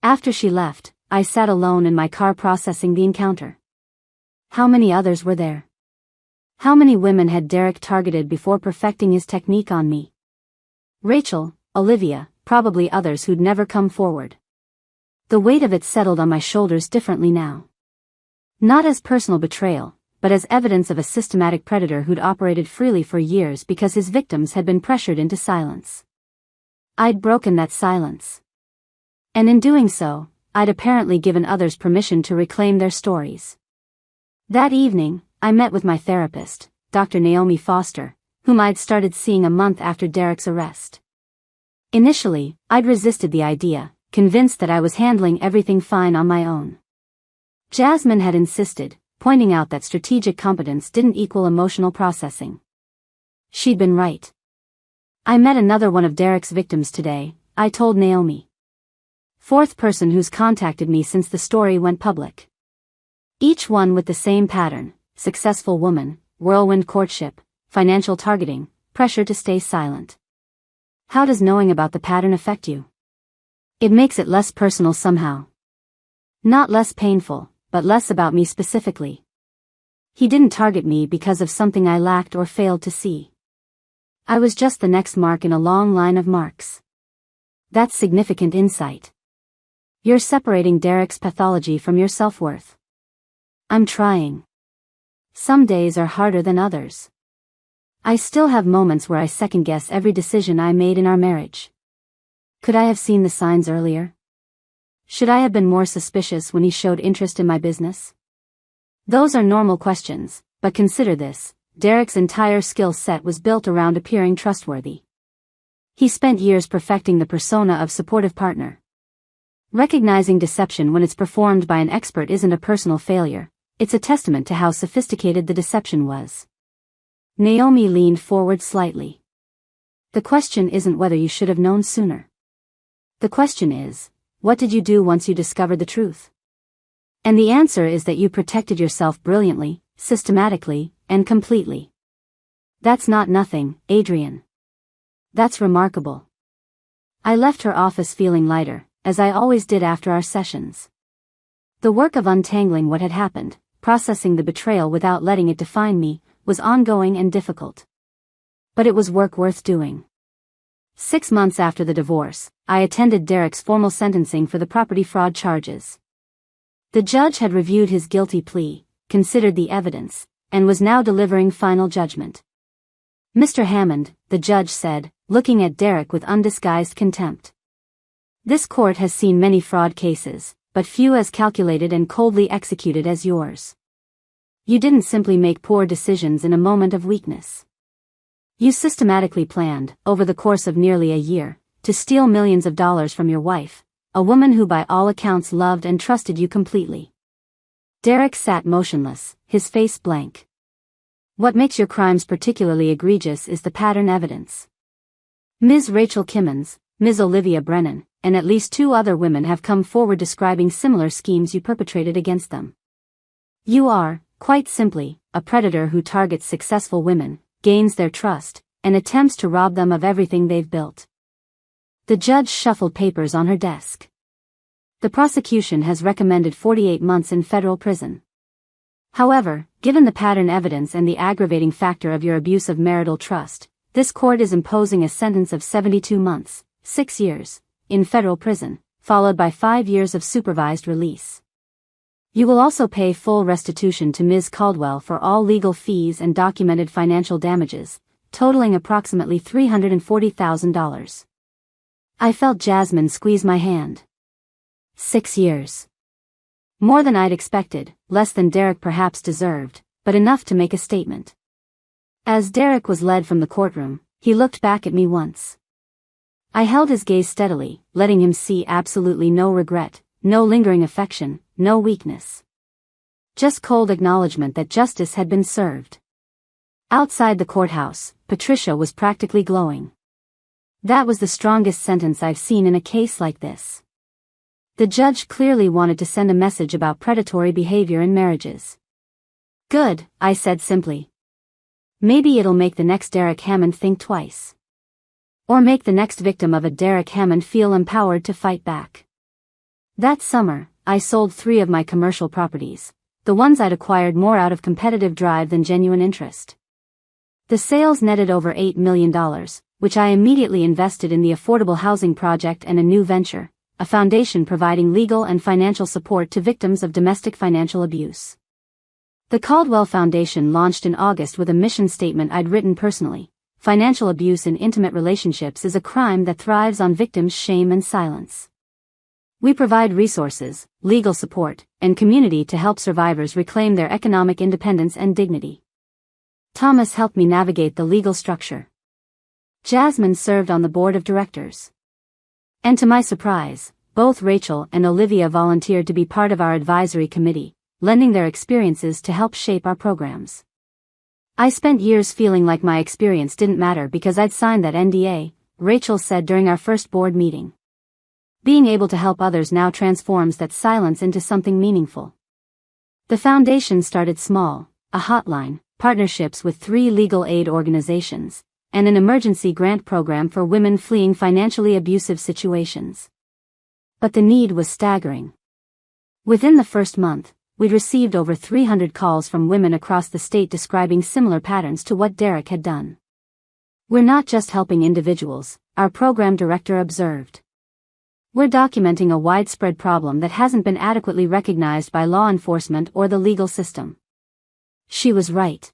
After she left, I sat alone in my car processing the encounter. How many others were there? How many women had Derek targeted before perfecting his technique on me? Rachel, Olivia, probably others who'd never come forward. The weight of it settled on my shoulders differently now. Not as personal betrayal, but as evidence of a systematic predator who'd operated freely for years because his victims had been pressured into silence. I'd broken that silence. And in doing so, I'd apparently given others permission to reclaim their stories. That evening, I met with my therapist, Dr. Naomi Foster, whom I'd started seeing a month after Derek's arrest. Initially, I'd resisted the idea, convinced that I was handling everything fine on my own. Jasmine had insisted, pointing out that strategic competence didn't equal emotional processing. She'd been right. I met another one of Derek's victims today, I told Naomi. 4th person who's contacted me since the story went public. Each one with the same pattern: successful woman, whirlwind courtship, financial targeting, pressure to stay silent. How does knowing about the pattern affect you? It makes it less personal somehow. Not less painful, but less about me specifically. He didn't target me because of something I lacked or failed to see. I was just the next mark in a long line of marks. That's significant insight. You're separating Derek's pathology from your self-worth. I'm trying. Some days are harder than others. I still have moments where I second-guess every decision I made in our marriage. Could I have seen the signs earlier? Should I have been more suspicious when he showed interest in my business? Those are normal questions, but consider this: Derek's entire skill set was built around appearing trustworthy. He spent years perfecting the persona of supportive partner. Recognizing deception when it's performed by an expert isn't a personal failure, it's a testament to how sophisticated the deception was. Naomi leaned forward slightly. The question isn't whether you should have known sooner. The question is, what did you do once you discovered the truth? And the answer is that you protected yourself brilliantly, systematically, and completely. That's not nothing, Adrian. That's remarkable. I left her office feeling lighter, as I always did after our sessions. The work of untangling what had happened, processing the betrayal without letting it define me, was ongoing and difficult. But it was work worth doing. 6 months after the divorce, I attended Derek's formal sentencing for the property fraud charges. The judge had reviewed his guilty plea, considered the evidence, and was now delivering final judgment. Mr. Hammond, the judge said, looking at Derek with undisguised contempt. This court has seen many fraud cases, but few as calculated and coldly executed as yours. You didn't simply make poor decisions in a moment of weakness. You systematically planned, over the course of nearly a year, to steal millions of dollars from your wife, a woman who by all accounts loved and trusted you completely. Derek sat motionless, his face blank. What makes your crimes particularly egregious is the pattern evidence. Ms. Rachel Kimmons, Ms. Olivia Brennan, and at least 2 other women have come forward describing similar schemes you perpetrated against them. You are, quite simply, a predator who targets successful women, gains their trust, and attempts to rob them of everything they've built. The judge shuffled papers on her desk. The prosecution has recommended 48 months in federal prison. However, given the pattern evidence and the aggravating factor of your abuse of marital trust, this court is imposing a sentence of 72 months, 6 years, in federal prison, followed by 5 years of supervised release. You will also pay full restitution to Ms. Caldwell for all legal fees and documented financial damages, totaling approximately $340,000. I felt Jasmine squeeze my hand. 6 years. More than I'd expected, less than Derek perhaps deserved, but enough to make a statement. As Derek was led from the courtroom, he looked back at me once. I held his gaze steadily, letting him see absolutely no regret, no lingering affection, no weakness. Just cold acknowledgement that justice had been served. Outside the courthouse, Patricia was practically glowing. That was the strongest sentence I've seen in a case like this. The judge clearly wanted to send a message about predatory behavior in marriages. Good, I said simply. Maybe it'll make the next Derek Hammond think twice. Or make the next victim of a Derek Hammond feel empowered to fight back. That summer, I sold 3 of my commercial properties, the ones I'd acquired more out of competitive drive than genuine interest. The sales netted over $8 million, which I immediately invested in the affordable housing project and a new venture, a foundation providing legal and financial support to victims of domestic financial abuse. The Caldwell Foundation launched in August with a mission statement I'd written personally: financial abuse in intimate relationships is a crime that thrives on victims' shame and silence. We provide resources, legal support, and community to help survivors reclaim their economic independence and dignity. Thomas helped me navigate the legal structure. Jasmine served on the board of directors. And to my surprise, both Rachel and Olivia volunteered to be part of our advisory committee, lending their experiences to help shape our programs. I spent years feeling like my experience didn't matter because I'd signed that NDA, Rachel said during our first board meeting. Being able to help others now transforms that silence into something meaningful. The foundation started small: a hotline, partnerships with 3 legal aid organizations, and an emergency grant program for women fleeing financially abusive situations. But the need was staggering. Within the first month, we'd received over 300 calls from women across the state describing similar patterns to what Derek had done. We're not just helping individuals, our program director observed. We're documenting a widespread problem that hasn't been adequately recognized by law enforcement or the legal system. She was right.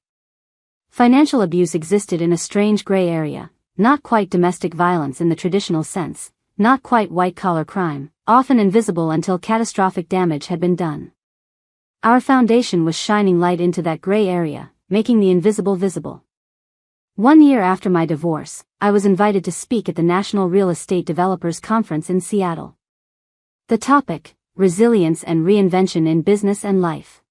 Financial abuse existed in a strange gray area, not quite domestic violence in the traditional sense, not quite white-collar crime, often invisible until catastrophic damage had been done. Our foundation was shining light into that gray area, making the invisible visible. 1 year after my divorce, I was invited to speak at the National Real Estate Developers Conference in Seattle. The topic: resilience and reinvention in business and life.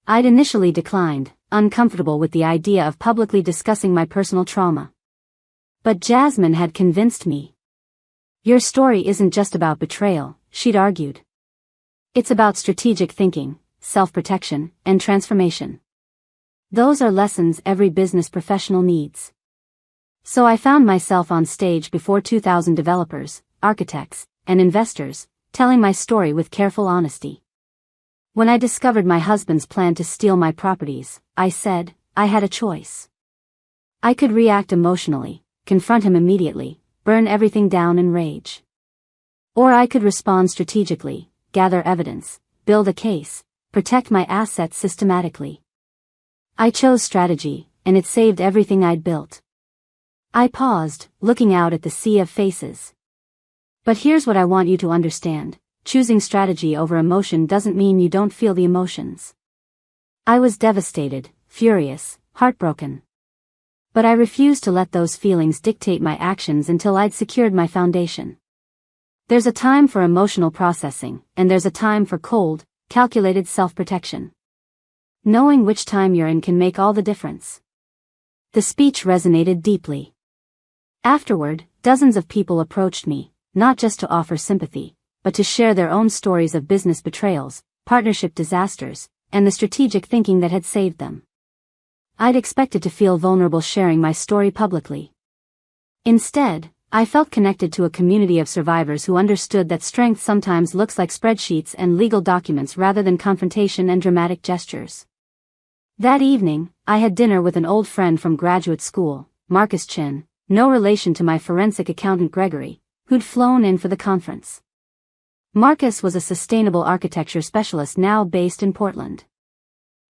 I'd initially declined, uncomfortable with the idea of publicly discussing my personal trauma. But Jasmine had convinced me. Your story isn't just about betrayal, she'd argued. It's about strategic thinking, self-protection, and transformation. Those are lessons every business professional needs. So I found myself on stage before 2,000 developers, architects, and investors, telling my story with careful honesty. When I discovered my husband's plan to steal my properties, I said, I had a choice. I could react emotionally, confront him immediately, burn everything down in rage. Or I could respond strategically, gather evidence, build a case, protect my assets systematically. I chose strategy, and it saved everything I'd built. I paused, looking out at the sea of faces. But here's what I want you to understand. choosing strategy over emotion doesn't mean you don't feel the emotions. I was devastated, furious, heartbroken. But I refused to let those feelings dictate my actions until I'd secured my foundation. There's a time for emotional processing, and there's a time for cold, calculated self-protection. Knowing which time you're in can make all the difference. The speech resonated deeply. Afterward, dozens of people approached me, not just to offer sympathy, but to share their own stories of business betrayals, partnership disasters, and the strategic thinking that had saved them. I'd expected to feel vulnerable sharing my story publicly. Instead, I felt connected to a community of survivors who understood that strength sometimes looks like spreadsheets and legal documents rather than confrontation and dramatic gestures. That evening, I had dinner with an old friend from graduate school, Marcus Chin, no relation to my forensic accountant Gregory, who'd flown in for the conference. Marcus was a sustainable architecture specialist now based in Portland.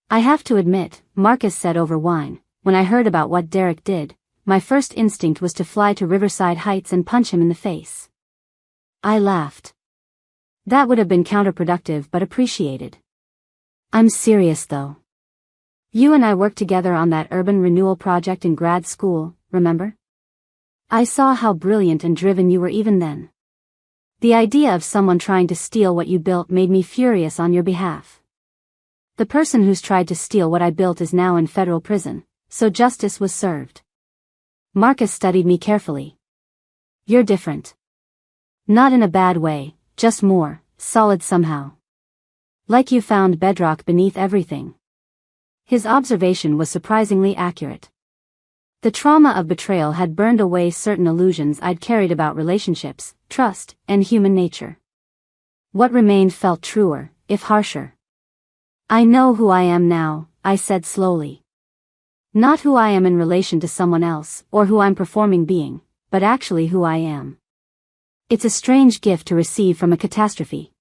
I have to admit, Marcus said over wine, when I heard about what Derek did, my first instinct was to fly to Riverside Heights and punch him in the face. I laughed. That would have been counterproductive but appreciated. I'm serious though. You and I worked together on that urban renewal project in grad school, remember? I saw how brilliant and driven you were even then. The idea of someone trying to steal what you built made me furious on your behalf. The person who's tried to steal what I built is now in federal prison, so justice was served. Marcus studied me carefully. You're different. Not in a bad way, just more solid somehow. Like you found bedrock beneath everything. His observation was surprisingly accurate. The trauma of betrayal had burned away certain illusions I'd carried about relationships, trust, and human nature. What remained felt truer, if harsher. I know who I am now, I said slowly. Not who I am in relation to someone else, or who I'm performing being, but actually who I am. It's a strange gift to receive from a catastrophe.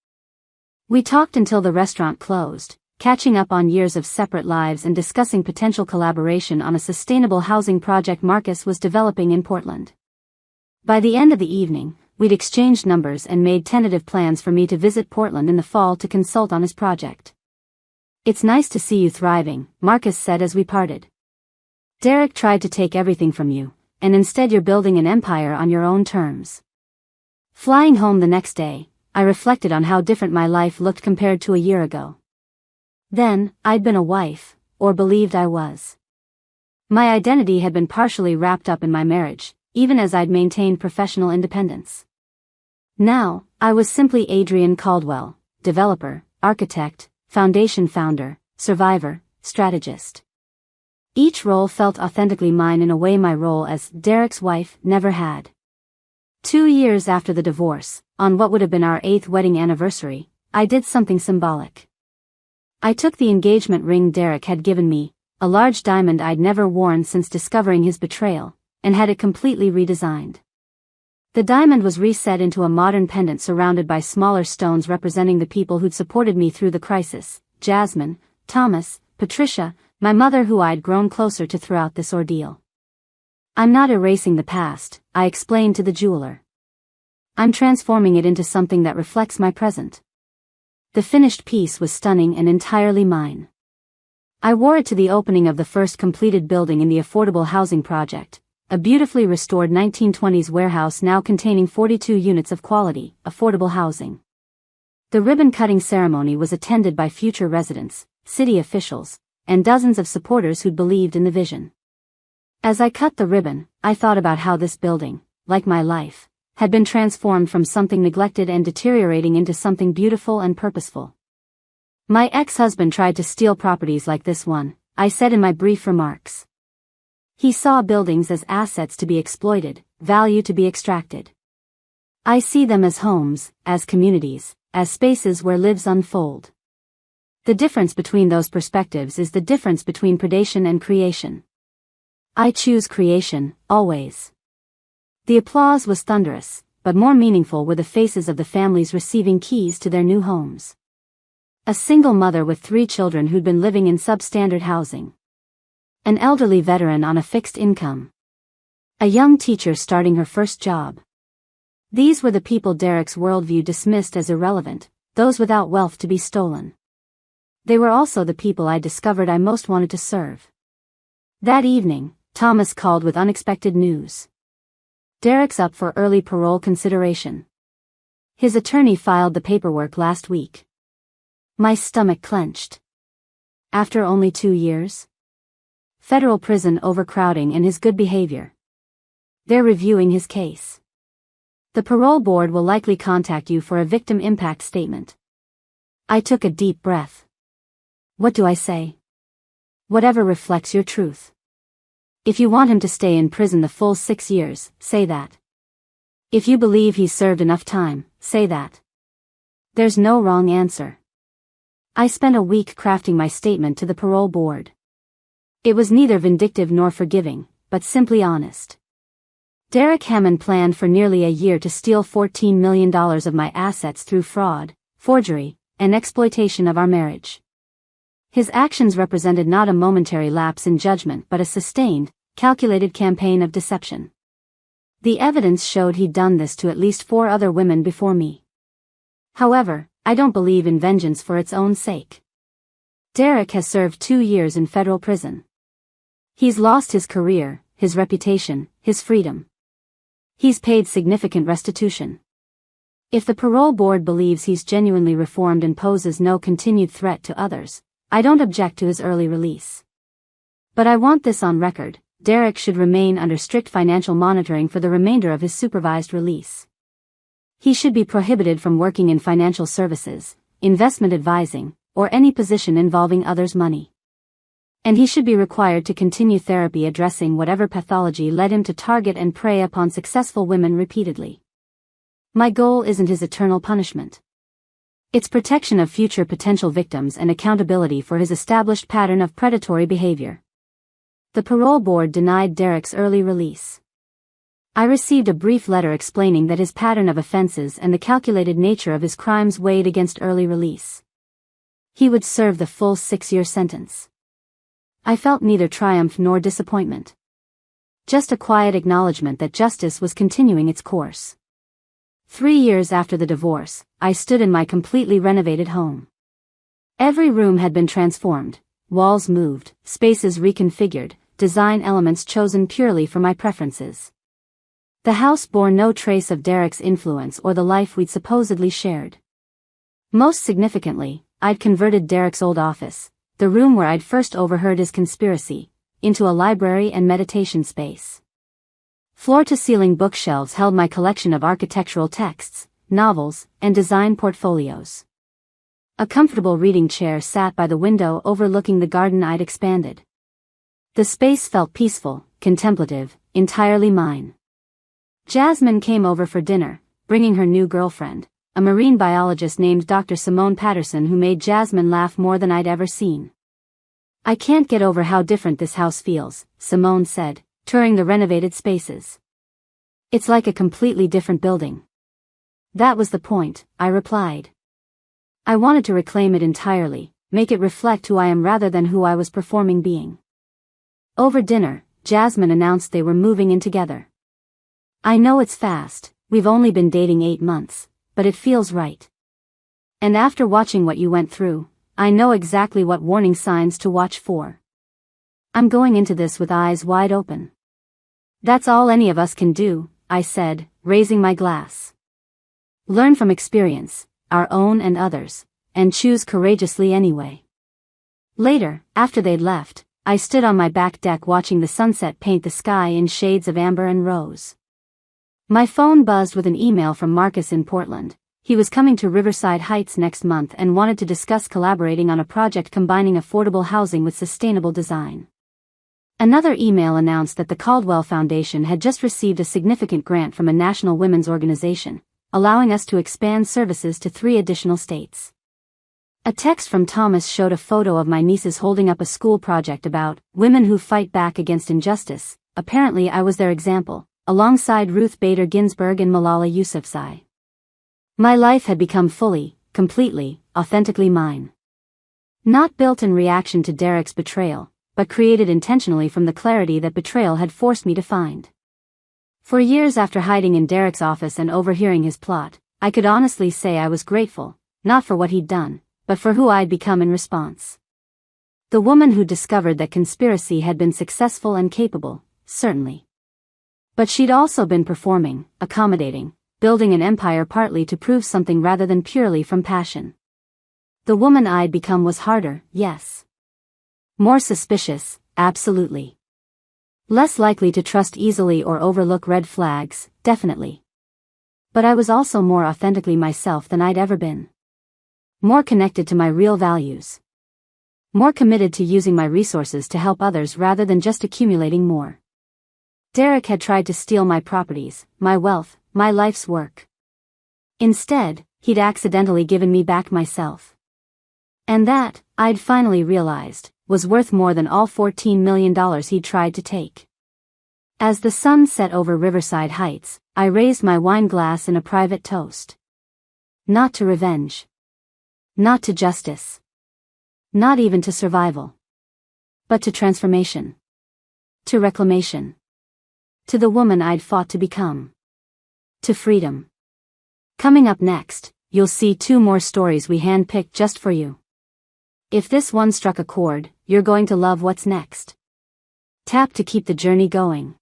We talked until the restaurant closed, catching up on years of separate lives and discussing potential collaboration on a sustainable housing project Marcus was developing in Portland. By the end of the evening, we'd exchanged numbers and made tentative plans for me to visit Portland in the fall to consult on his project. It's nice to see you thriving, Marcus said as we parted. Derek tried to take everything from you, and instead you're building an empire on your own terms. Flying home the next day, I reflected on how different my life looked compared to a year ago. Then, I'd been a wife, or believed I was. My identity had been partially wrapped up in my marriage, even as I'd maintained professional independence. Now, I was simply Adrian Caldwell, developer, architect, foundation founder, survivor, strategist. Each role felt authentically mine in a way my role as Derek's wife never had. 2 years after the divorce, on what would have been our 8th wedding anniversary, I did something symbolic. I took the engagement ring Derek had given me, a large diamond I'd never worn since discovering his betrayal, and had it completely redesigned. The diamond was reset into a modern pendant surrounded by smaller stones representing the people who'd supported me through the crisis: Jasmine, Thomas, Patricia, my mother who I'd grown closer to throughout this ordeal. I'm not erasing the past, I explained to the jeweler. I'm transforming it into something that reflects my present. The finished piece was stunning and entirely mine. I wore it to the opening of the first completed building in the affordable housing project, a beautifully restored 1920s warehouse now containing 42 units of quality, affordable housing. The ribbon-cutting ceremony was attended by future residents, city officials, and dozens of supporters who'd believed in the vision. As I cut the ribbon, I thought about how this building, like my life, had been transformed from something neglected and deteriorating into something beautiful and purposeful. My ex-husband tried to steal properties like this one, I said in my brief remarks. He saw buildings as assets to be exploited, value to be extracted. I see them as homes, as communities, as spaces where lives unfold. The difference between those perspectives is the difference between predation and creation. I choose creation, always. The applause was thunderous, but more meaningful were the faces of the families receiving keys to their new homes. A single mother with 3 children who'd been living in substandard housing. An elderly veteran on a fixed income. A young teacher starting her first job. These were the people Derek's worldview dismissed as irrelevant, those without wealth to be stolen. They were also the people I discovered I most wanted to serve. That evening, Thomas called with unexpected news. Derek's up for early parole consideration. His attorney filed the paperwork last week. My stomach clenched. After only 2 years? Federal prison overcrowding and his good behavior. They're reviewing his case. The parole board will likely contact you for a victim impact statement. I took a deep breath. What do I say? Whatever reflects your truth. If you want him to stay in prison the full 6 years, say that. If you believe he's served enough time, say that. There's no wrong answer. I spent a week crafting my statement to the parole board. It was neither vindictive nor forgiving, but simply honest. Derek Hammond planned for nearly a year to steal $14 million of my assets through fraud, forgery, and exploitation of our marriage. His actions represented not a momentary lapse in judgment but a sustained, calculated campaign of deception. The evidence showed he'd done this to at least 4 other women before me. However, I don't believe in vengeance for its own sake. Derek has served 2 years in federal prison. He's lost his career, his reputation, his freedom. He's paid significant restitution. If the parole board believes he's genuinely reformed and poses no continued threat to others, I don't object to his early release. But I want this on record: Derek should remain under strict financial monitoring for the remainder of his supervised release. He should be prohibited from working in financial services, investment advising, or any position involving others' money. And he should be required to continue therapy addressing whatever pathology led him to target and prey upon successful women repeatedly. My goal isn't his eternal punishment. It's protection of future potential victims and accountability for his established pattern of predatory behavior. The parole board denied Derek's early release. I received a brief letter explaining that his pattern of offenses and the calculated nature of his crimes weighed against early release. He would serve the full 6-year sentence. I felt neither triumph nor disappointment. Just a quiet acknowledgement that justice was continuing its course. 3 years after the divorce, I stood in my completely renovated home. Every room had been transformed, walls moved, spaces reconfigured, design elements chosen purely for my preferences. The house bore no trace of Derek's influence or the life we'd supposedly shared. Most significantly, I'd converted Derek's old office, the room where I'd first overheard his conspiracy, into a library and meditation space. Floor-to-ceiling bookshelves held my collection of architectural texts, novels, and design portfolios. A comfortable reading chair sat by the window overlooking the garden I'd expanded. The space felt peaceful, contemplative, entirely mine. Jasmine came over for dinner, bringing her new girlfriend, a marine biologist named Dr. Simone Patterson, who made Jasmine laugh more than I'd ever seen. "I can't get over how different this house feels," Simone said, touring the renovated spaces. "It's like a completely different building." "That was the point," I replied. "I wanted to reclaim it entirely, make it reflect who I am rather than who I was performing being." Over dinner, Jasmine announced they were moving in together. "I know it's fast, we've only been dating 8 months, but it feels right. And after watching what you went through, I know exactly what warning signs to watch for. I'm going into this with eyes wide open." "That's all any of us can do," I said, raising my glass. "Learn from experience, our own and others, and choose courageously anyway." Later, after they'd left, I stood on my back deck watching the sunset paint the sky in shades of amber and rose. My phone buzzed with an email from Marcus in Portland. He was coming to Riverside Heights next month and wanted to discuss collaborating on a project combining affordable housing with sustainable design. Another email announced that the Caldwell Foundation had just received a significant grant from a national women's organization, allowing us to expand services to 3 additional states. A text from Thomas showed a photo of my nieces holding up a school project about women who fight back against injustice. Apparently I was their example, alongside Ruth Bader Ginsburg and Malala Yousafzai. My life had become fully, completely, authentically mine. Not built in reaction to Derek's betrayal, but created intentionally from the clarity that betrayal had forced me to find. For years after hiding in Derek's office and overhearing his plot, I could honestly say I was grateful, not for what he'd done, but for who I'd become in response. The woman who discovered that conspiracy had been successful and capable, certainly. But she'd also been performing, accommodating, building an empire partly to prove something rather than purely from passion. The woman I'd become was harder, yes. More suspicious, absolutely. Less likely to trust easily or overlook red flags, definitely. But I was also more authentically myself than I'd ever been. More connected to my real values. More committed to using my resources to help others rather than just accumulating more. Derek had tried to steal my properties, my wealth, my life's work. Instead, he'd accidentally given me back myself. And that, I'd finally realized, was worth more than all $14 million he'd tried to take. As the sun set over Riverside Heights, I raised my wine glass in a private toast. Not to revenge. Not to justice. Not even to survival. But to transformation. To reclamation. To the woman I'd fought to become. To freedom. Coming up next, you'll see 2 more stories we handpicked just for you. If this one struck a chord, you're going to love what's next. Tap to keep the journey going.